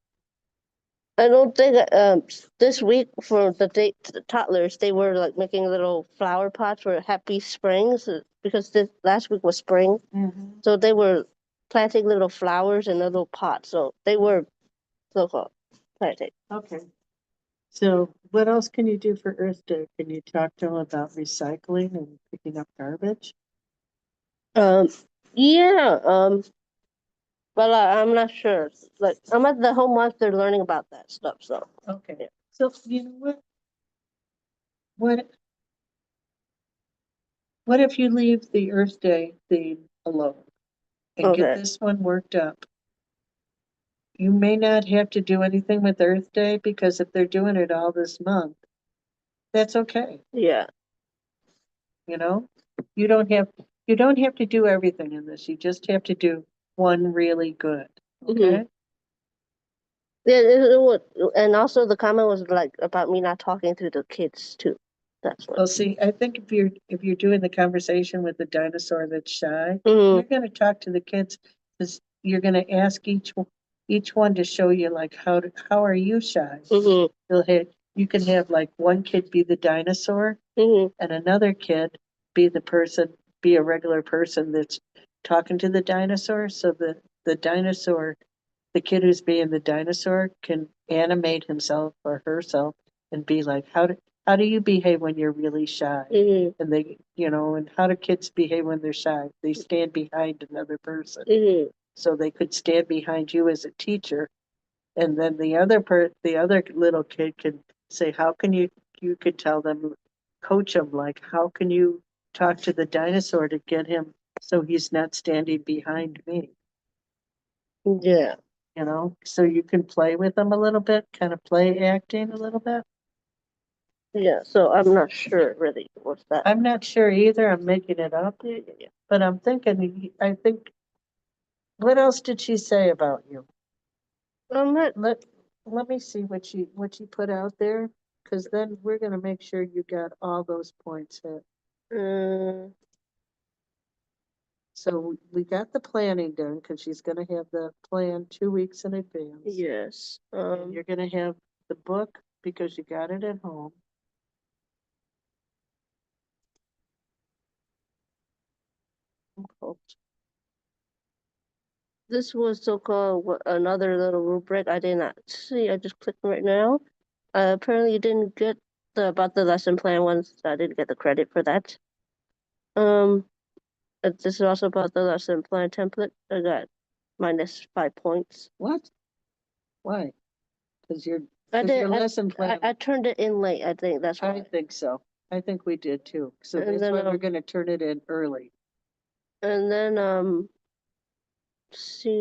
I don't think this week for the toddlers they were like making little flower pots for happy springs because this last week was spring, Mhm. so they were planting little flowers in little pots. So they were so called planting. Okay. So what else can you do for Earth Day? Can you talk to them about recycling and picking up garbage? Um, yeah. But I'm not sure. Like I'm at the whole month they're learning about that stuff. So Okay. yeah. So you know what? What what if you leave the Earth Day theme alone and get Okay. this one worked up? You may not have to do anything with Earth Day because if they're doing it all this month, that's okay. Yeah. you know? You don't have to do everything in this. You just have to do one really good, okay? Yeah, it would, and also the comment was like about me not talking to the kids too. That's what. Well, see, I think if you're doing the conversation with the dinosaur that's shy, Mhm. you're gonna talk to the kids, because you're gonna ask each one to show you like how are you shy? You can have like one kid be the dinosaur and another kid be be a regular person that's talking to the dinosaur, so the dinosaur, the kid who's being the dinosaur can animate himself or herself and be like, how do you behave when you're really shy? And they, and how do kids behave when they're shy? They stand behind another person. So they could stand behind you as a teacher, and then the other little kid can say, how can you could tell them, coach them, like, how can you talk to the dinosaur to get him so he's not standing behind me? Yeah. So you can play with them a little bit, kind of play acting a little bit. Yeah, so I'm not sure really what's that. I'm not sure either. I'm making it up. But I think, what else did she say about you? Let me see what she put out there, because then we're gonna make sure you got all those points hit. So we got the planning done, because she's gonna have the plan 2 weeks in advance. Yes. And you're gonna have the book because you got it at home. This was so-called another little rubric I did not see. I just clicked right now. Apparently you didn't get about the lesson plan ones. I didn't get the credit for that. This is also about the lesson plan template. I got -5 points. What? Why? Because your lesson plan. I turned it in late. I think that's why. I think so. I think we did too. So And that's then, why we're gonna turn it in early. And then see.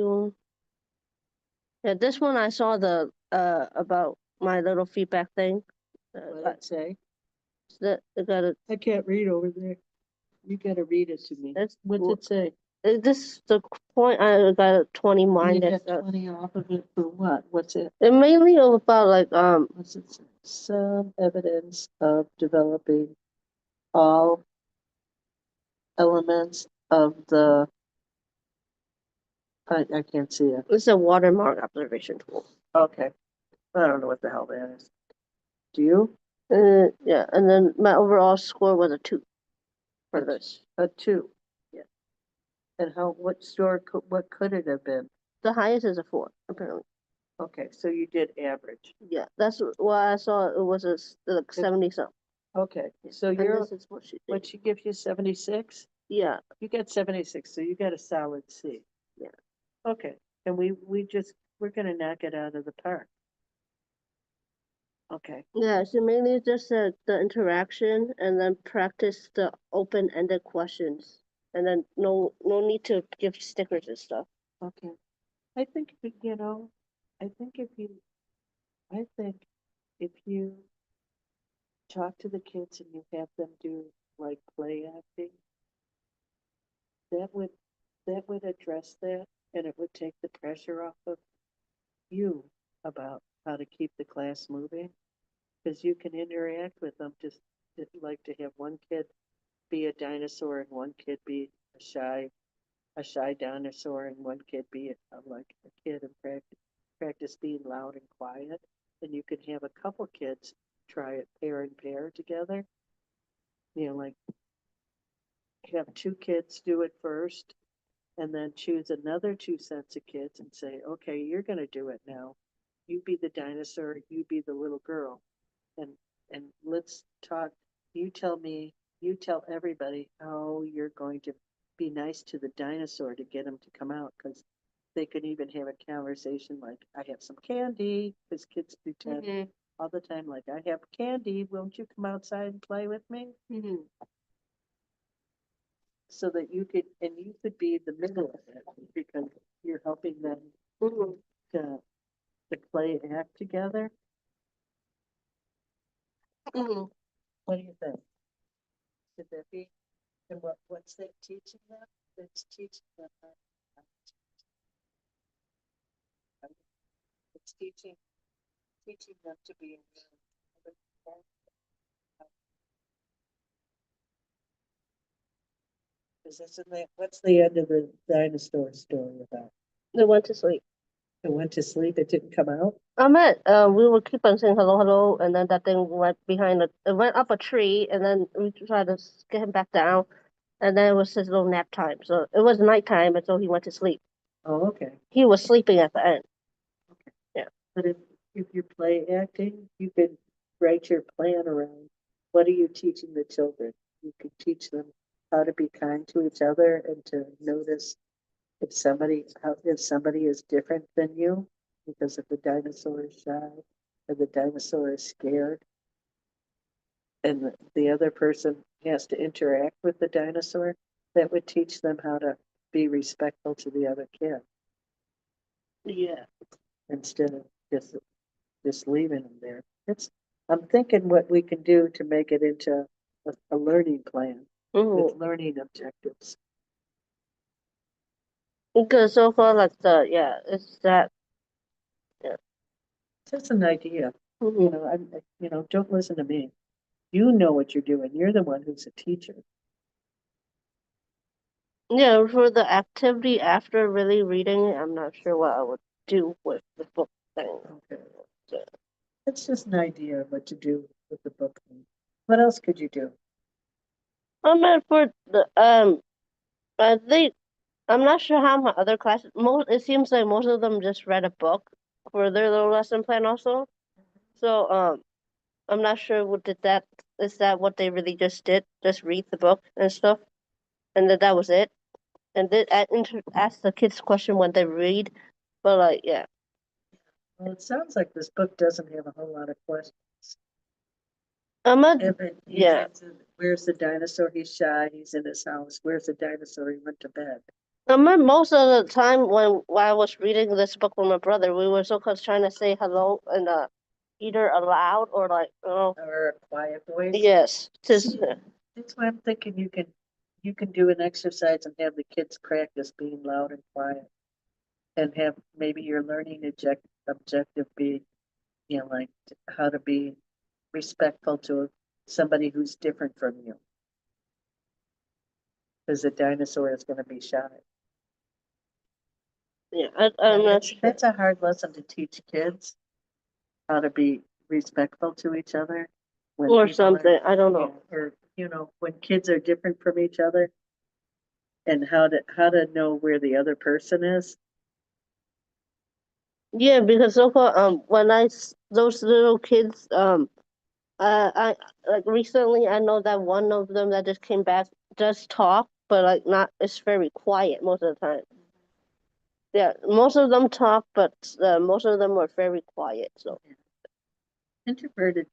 Yeah, this one I saw the about my little feedback thing. What did it say? That I got it. I can't read over there. You gotta read it to me. What's it say? This the point I got a 20 You minus. got 20 off of it for what? What's it? It mainly about like What's it say? Some evidence of developing all elements of the. I can't see it. it's a watermark observation tool. Okay. I don't know what the hell that is. Do you? Yeah, and then my overall score was a 2 for this. A 2. Yeah. And what could it have been? The highest is a 4, apparently. Okay, so you did average. Yeah, that's why I saw it was like 70 something. Okay, so And this is what she did. what she gives you, 76? Yeah. You got 76, so you got a solid C. Yeah. Okay, and we're gonna knock it out of the park. Okay. Yeah, so mainly just the interaction and then practice the open-ended questions. And then no need to give stickers and stuff. Okay. I think, I think I think if you talk to the kids and you have them do like play acting, that would address that, and it would take the pressure off of you about how to keep the class moving, because you can interact with them. Just like to have one kid be a dinosaur and one kid be a shy dinosaur, and one kid be like a kid, and practice being loud and quiet. And you can have a couple kids try it pair and pair together. Like have 2 kids do it first, and then choose another 2 sets of kids and say, okay, you're going to do it now. You be the dinosaur, you be the little girl. And let's talk. You tell everybody how you're going to be nice to the dinosaur to get him to come out, because they can even have a conversation like, I have some candy, because kids pretend all the time, like, I have candy, won't you come outside and play with me? So that you could be the middle of it, because you're helping them to play and act together. What do you think? Could that be? And what's that teaching them? It's teaching them it's teaching them to be aware. What's the end of the dinosaur story about? They went to sleep. It went to sleep, it didn't come out? We would keep on saying hello, hello, and then that thing went it went up a tree, and then we tried to get him back down, and then it was his little nap time. So it was nighttime, and so he went to sleep. Oh, okay. He was sleeping at the end. Okay. Yeah. But if you're play acting, you could write your plan around what are you teaching the children? You could teach them how to be kind to each other and to notice if somebody is different than you, because if the dinosaur is shy or the dinosaur is scared, and the other person has to interact with the dinosaur, that would teach them how to be respectful to the other kid. Yeah. Instead of just leaving them there. I'm thinking what we can do to make it into a learning plan with learning objectives. Because so far, like it's that. Yeah. Just an idea. Don't listen to me. You know what you're doing. You're the one who's a teacher. Yeah, for the activity after really reading it, I'm not sure what I would do with the book thing. Okay. It's just an idea of what to do with the book. What else could you do? For the I think I'm not sure how my other classes. It seems like most of them just read a book for their little lesson plan also. So I'm not sure what did that is that what they really just did? Just read the book and stuff, and that was it. And then ask the kids question when they read, but like yeah. Well, it sounds like this book doesn't have a whole lot of questions. Yeah. Where's the dinosaur? He's shy. He's in his house. Where's the dinosaur? He went to bed. Most of the time when I was reading this book with my brother, we were so close trying to say hello and either aloud or or a quiet voice. Yes. That's why I'm thinking you can do an exercise and have the kids practice being loud and quiet, and have maybe your learning objective be, like how to be respectful to somebody who's different from you, because the dinosaur is going to be shy. Yeah, I'm not sure. That's a hard lesson to teach kids, how to be respectful to each other. Or something, I don't know. Or, when kids are different from each other, and how to know where the other person is. Yeah, because so far, those little kids, I like recently, I know that one of them that just came back does talk, but like not, it's very quiet most of the time. Yeah, most of them talk, but most of them are very quiet. So Introverted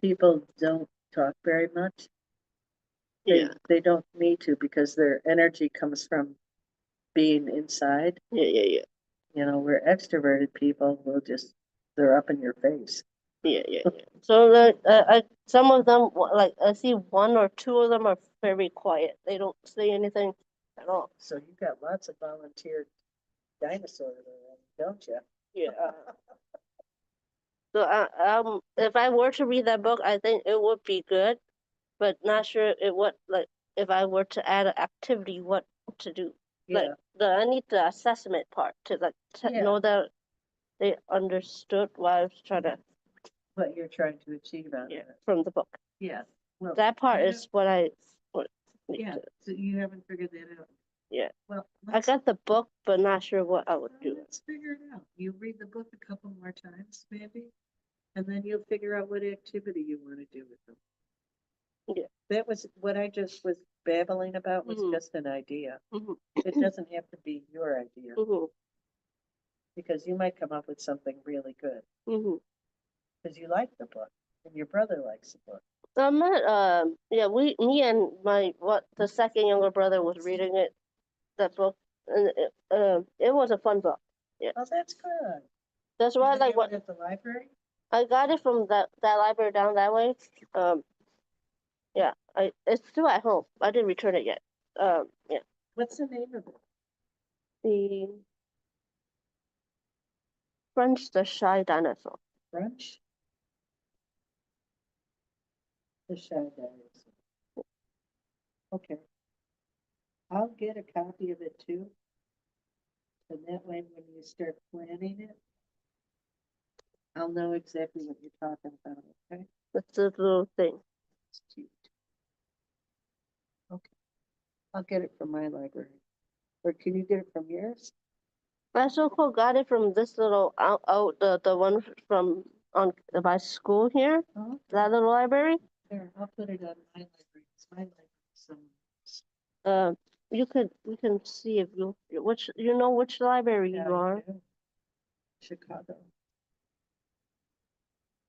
people don't talk very much. They don't need to, because their energy comes from being inside. Yeah. Where extroverted people they're up in your face. Yeah. So some of them, like I see one or two of them are very quiet. They don't say anything at all. So you got lots of volunteer dinosaurs around, don't you? Yeah. So if I were to read that book, I think it would be good, but not sure it would like if I were to add an activity, what to do. Like I need the assessment part to know that they understood what I was trying to. What you're trying to achieve out of it. From the book. Yeah. Well, that part is what I. So you haven't figured that out. Yeah. Well, I got the book, but not sure what I would do. Let's figure it out. You read the book a couple more times, maybe, and then you'll figure out what activity you want to do with them. Yeah. That was what I just was babbling about, was just an idea. It doesn't have to be your idea, because you might come up with something really good. Because you like the book, and your brother likes the book. Me and the second younger brother was reading that book, and it was a fun book. Yeah. Oh, that's good. That's why I like what at the library. I got it from that library down that way. Yeah, it's still at home. I didn't return it yet. Yeah. What's the name of it? The French, the shy dinosaur. French? The shy dinosaur. Okay. I'll get a copy of it too. And that way, when you start planning it, I'll know exactly what you're talking about, okay? It's a little thing. It's cute. Okay. I'll get it from my library. Or can you get it from yours? I so cool got it from this little out the one from on by school here. Oh, That little library. there, I'll put it on my library. It's my library. So, You can see if you know which library yeah, you I are. do. Chicago.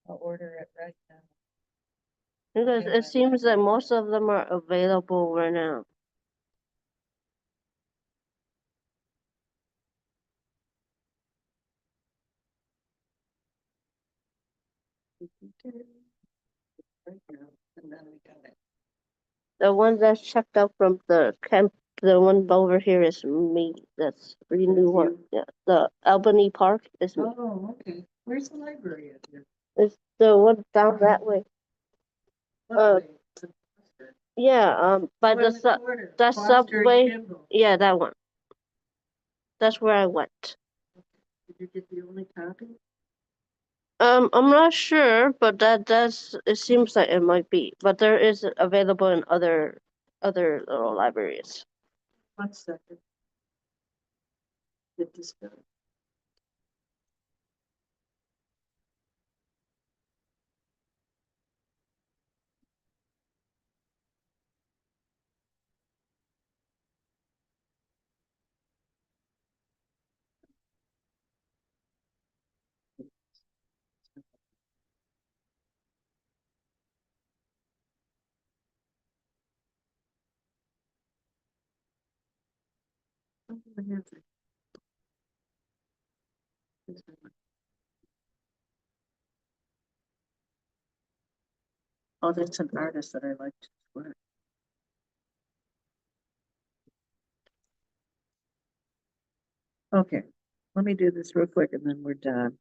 I'll order it right now. Because Okay, it my seems that library. most of them are available right now. Right now, and then we got it. The one that's checked out from the camp, the one over here is me. That's the new one. you? Yeah, the Albany Park is me. Oh, okay. Where's the library at here? It's the one down that way. What way? Yeah, by One in the corner, Foster and subway. Kimball. Yeah, that one. That's where I went. Did you get the only copy? I'm not sure, but it seems like it might be. But there is available in other little libraries. 1 second. Get this done. Oh, that's an artist that I like to work. Okay, let me do this real quick and then we're done.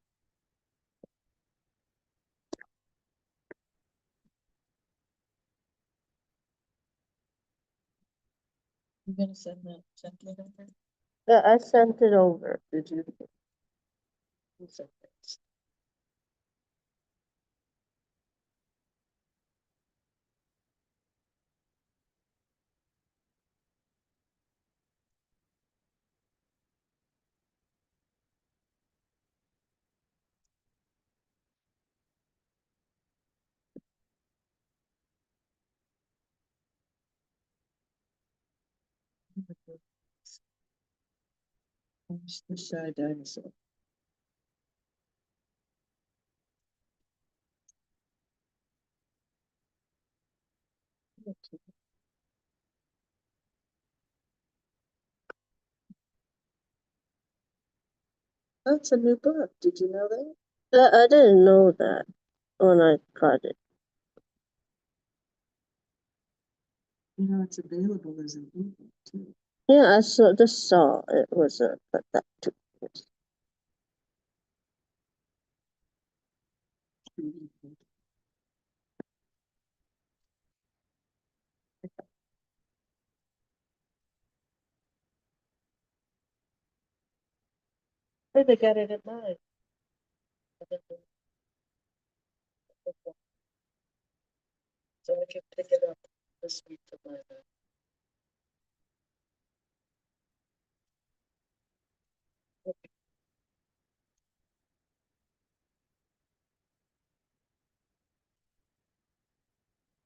You gonna send it over? Yeah, I sent it over. Did you? Who sent it? Where's the shy dinosaur? That's a new book. Did you know that? I didn't know that when I got it. You know, it's available as an ebook too. Yeah, just saw it was but that too. Hey, they got it at mine. So I can pick it up this week for my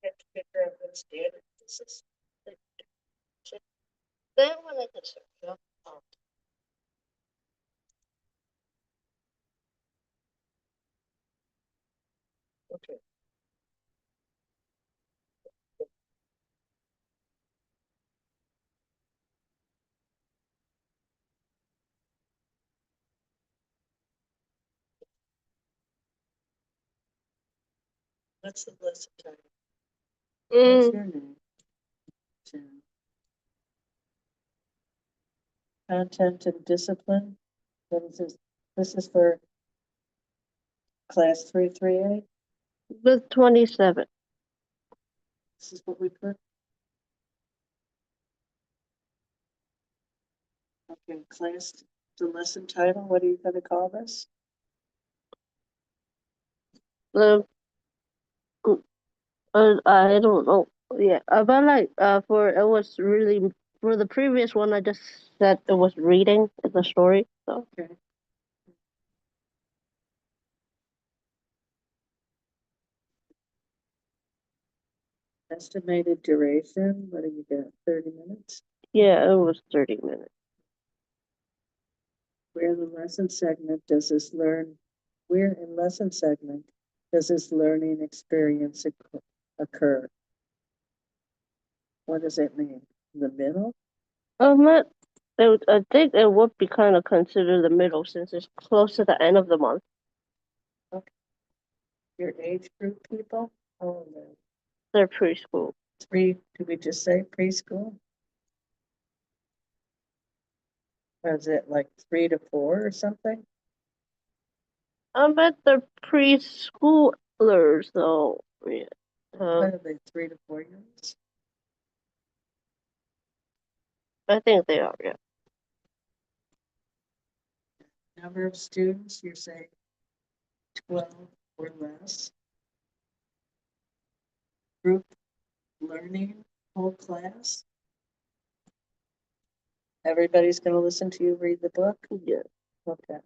have to figure out what standard this is. That one I can search up. Okay. What's the lesson title? What's your name? Jen. Content and discipline. What is this? This is for class 338. With 27. This is what we put. Okay, class, the lesson title, what are you gonna call this? The I don't know. Yeah, but like for it was really for the previous one. I just said it was reading the story. So Okay. Estimated duration, what do you got, 30 minutes? yeah, it was 30 minutes. Where in the lesson segment does this where in lesson segment does this learning experience occur? What does it mean? The middle? It, I think it would be kind of considered the middle since it's close to the end of the month. Okay. Your age group people? Oh, no. They're preschool. Did we just say preschool? Or is it like 3 to 4 or something? I bet they're preschoolers though. Yeah. What are they, 3 to 4 year olds? I think they are. Yeah. Number of students, you're saying 12 or less. Group learning, whole class. Everybody's going to listen to you read the book? Yeah. Okay.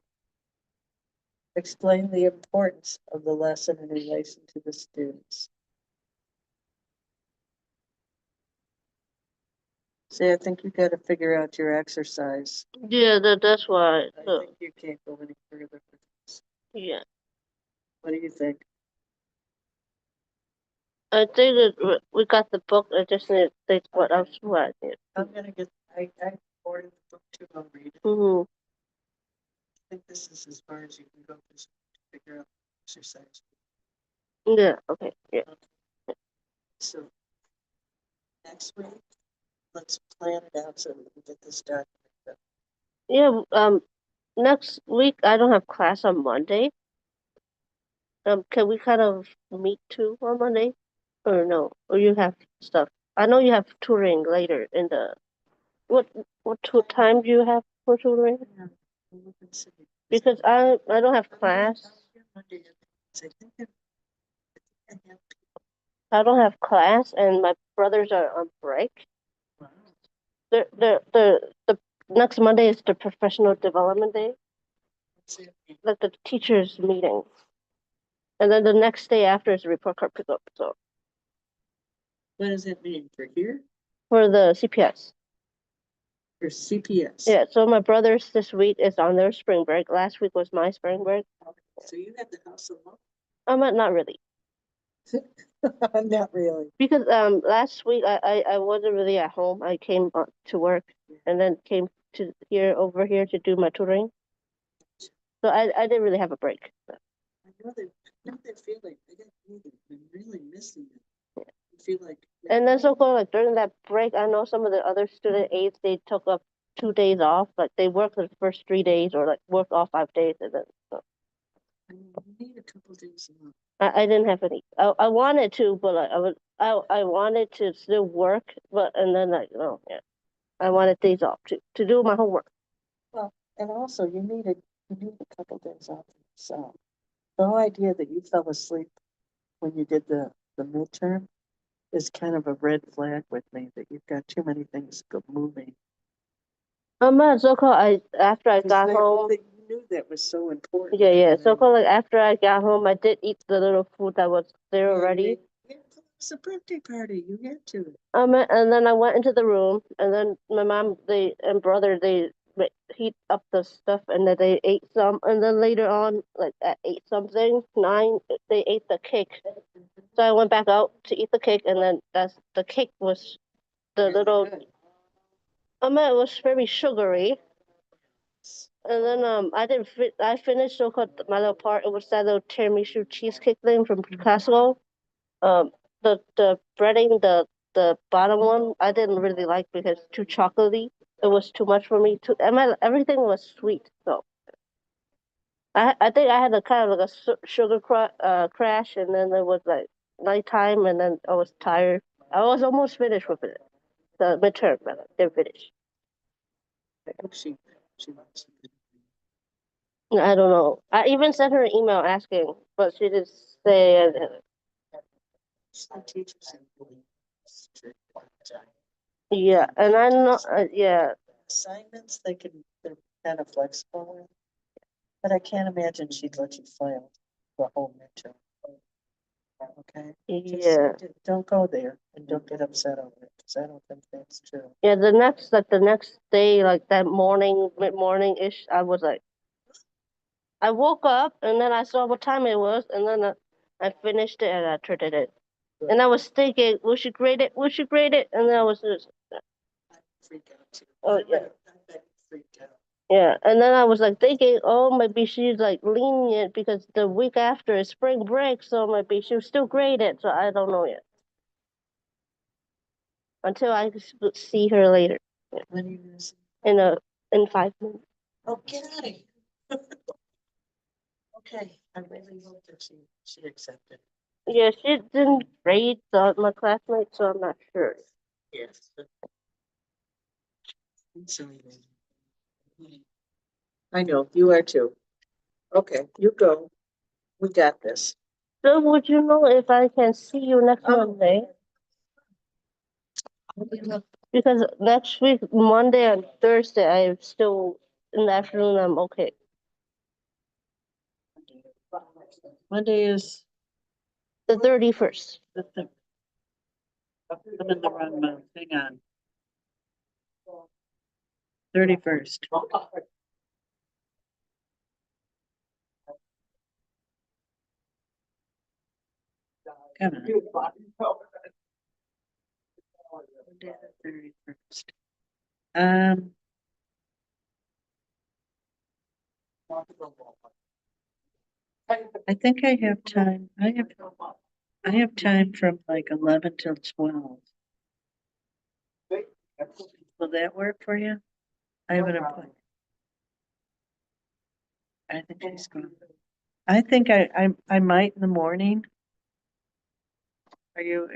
Explain the importance of the lesson in relation to the students. See, I think you got to figure out your exercise. Yeah. That's why. I So, think you can't go any further with this. yeah. What do you think? I think that we got the book. I just need to think what else do I need. I'm going to get, I ordered the book too. I'll read it. Mm-hmm. I think this is as far as you can go to figure out the exercise. Yeah. Okay. Yeah. So next week, let's plan it out so we can get this document done. Yeah. Next week I don't have class on Monday. Can we kind of meet too on Monday, or no? Or you have stuff? I know you have tutoring later in the what time do you have for tutoring? Yeah, we'll look and see. Because I don't have class. Monday, I think I have. I don't have class, and my brothers are on break. Wow. The next Monday is the professional development day, What's that mean? like the teachers meeting, and then the next day after is the report card pickup. So What does that mean for here? for the CPS. For CPS? Yeah, so my brothers this week is on their spring break. Last week was my spring break. Okay. So you have the house alone? Not really. Not really. Because last week I wasn't really at home. I came to work and then came to over here to do my tutoring. So I didn't really have a break. I know that feeling. I got neither. I'm really missing it. I feel like. And then so called like during that break, I know some of the other student aides they took up 2 days off. Like they worked the first 3 days or like work all 5 days and then so I mean, you need a couple days off. I didn't have any. I wanted to, but like I wanted to still work, but and then like no yeah. I wanted days off to do my homework. Well, and also you need a couple days off for yourself. The whole idea that you fell asleep when you did the midterm is kind of a red flag with me that you've got too many things go moving. So called I after I got home. You knew that was so important. Yeah. So called like after I got home, I did eat the little food that was there already. Yeah, it's a birthday party. You get to it. And then I went into the room, and then my mom, and brother, heat up the stuff, and then they ate some, and then later on, like at 8 something, 9, they ate the cake. So I went back out to eat the cake, and then the cake was the Really little. good. It was very sugary. And then I didn't fit. I finished so called my little part. It was that little tiramisu cheesecake thing from Costco. Um, the breading, the bottom one, I didn't really like because it's too chocolatey. It was too much for me. Everything was sweet, so I think I had a kind of like a sugar crash, and then it was like nighttime, and then I was tired. I was almost finished with it. The midterm, but I didn't finish. I hope she wants to. I don't know. I even sent her an email asking, but she didn't say anything. Some teachers are really strict all the time. Yeah, and I'm not. Yeah, Assignments, they're kind of flexible with, but I can't imagine she'd let you file the whole midterm. Okay? Just yeah, don't go there and don't get upset over it, because I don't think that's true. yeah. The next day, like that morning, mid morning ish, I was like, I woke up and then I saw what time it was, and then I finished it and I turned it in. And I was thinking, we should grade it, we should grade it, and then I was just, Freak out too. oh yeah. I bet you freaked out. Yeah, and then I was like thinking, oh, maybe she's like lenient because the week after is spring break, so maybe she'll still grade it. So I don't know yet until I see her later When you use, in a in 5 minutes. oh, get out of here. Okay, I really hope that she accepted. Yeah, she didn't grade my classmates, so I'm not sure. Yes. So, I know, you are too. Okay, you go. We got this. So would you know if I can see you next Monday? Because next week, Monday and Thursday, I'm still in the afternoon. I'm okay. Monday is The 31st. I'm in the wrong month. Hang on. 31st. Come on. Monday the 31st. I think I have time. I have time from like 11 till 12. Will that work for you? I have an appointment. I think she's going. I think I might in the morning. Are you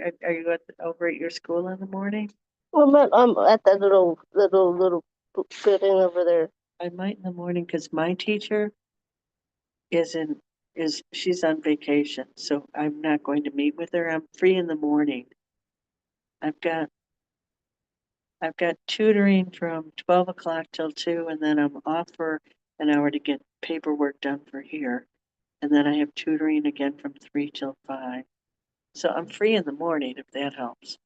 over at your school in the morning? I'm at that little building over there. I might in the morning because my teacher is she's on vacation, so I'm not going to meet with her. I'm free in the morning. I've got tutoring from 12 o'clock till 2, and then I'm off for an hour to get paperwork done for here. And then I have tutoring again from 3 till 5. So I'm free in the morning if that helps.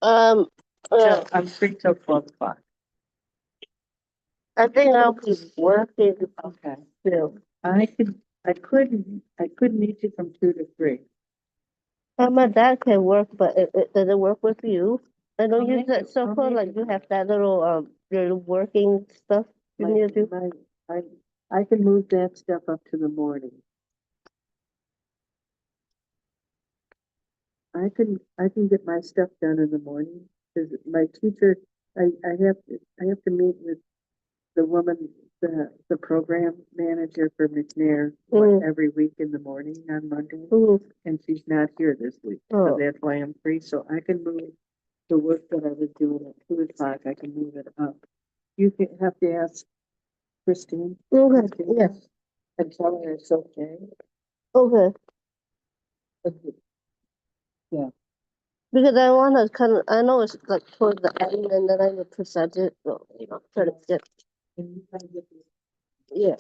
Um, I'm free till 12 o'clock. I think I'll be working. Okay. Too. I could meet you from 2 to 3. My dad can work, but does it work with you? I know you said so I'll far, make like it you work. have that little your working stuff you need to do. I can move that stuff up to the morning. I can get my stuff done in the morning because my teacher, I have to meet with the woman, the program manager for McNair every week in the morning on Monday, and she's not here this week, so that's why I'm free. So I can move the work that I was doing at 2 o'clock. I can move it up. You can have to ask Christine. Okay. Christine, Yes. and tell her it's okay. Okay. Yeah. Because I want to I know it's like towards the end, and then I will present it. So, try to get. And you can get this. Yeah.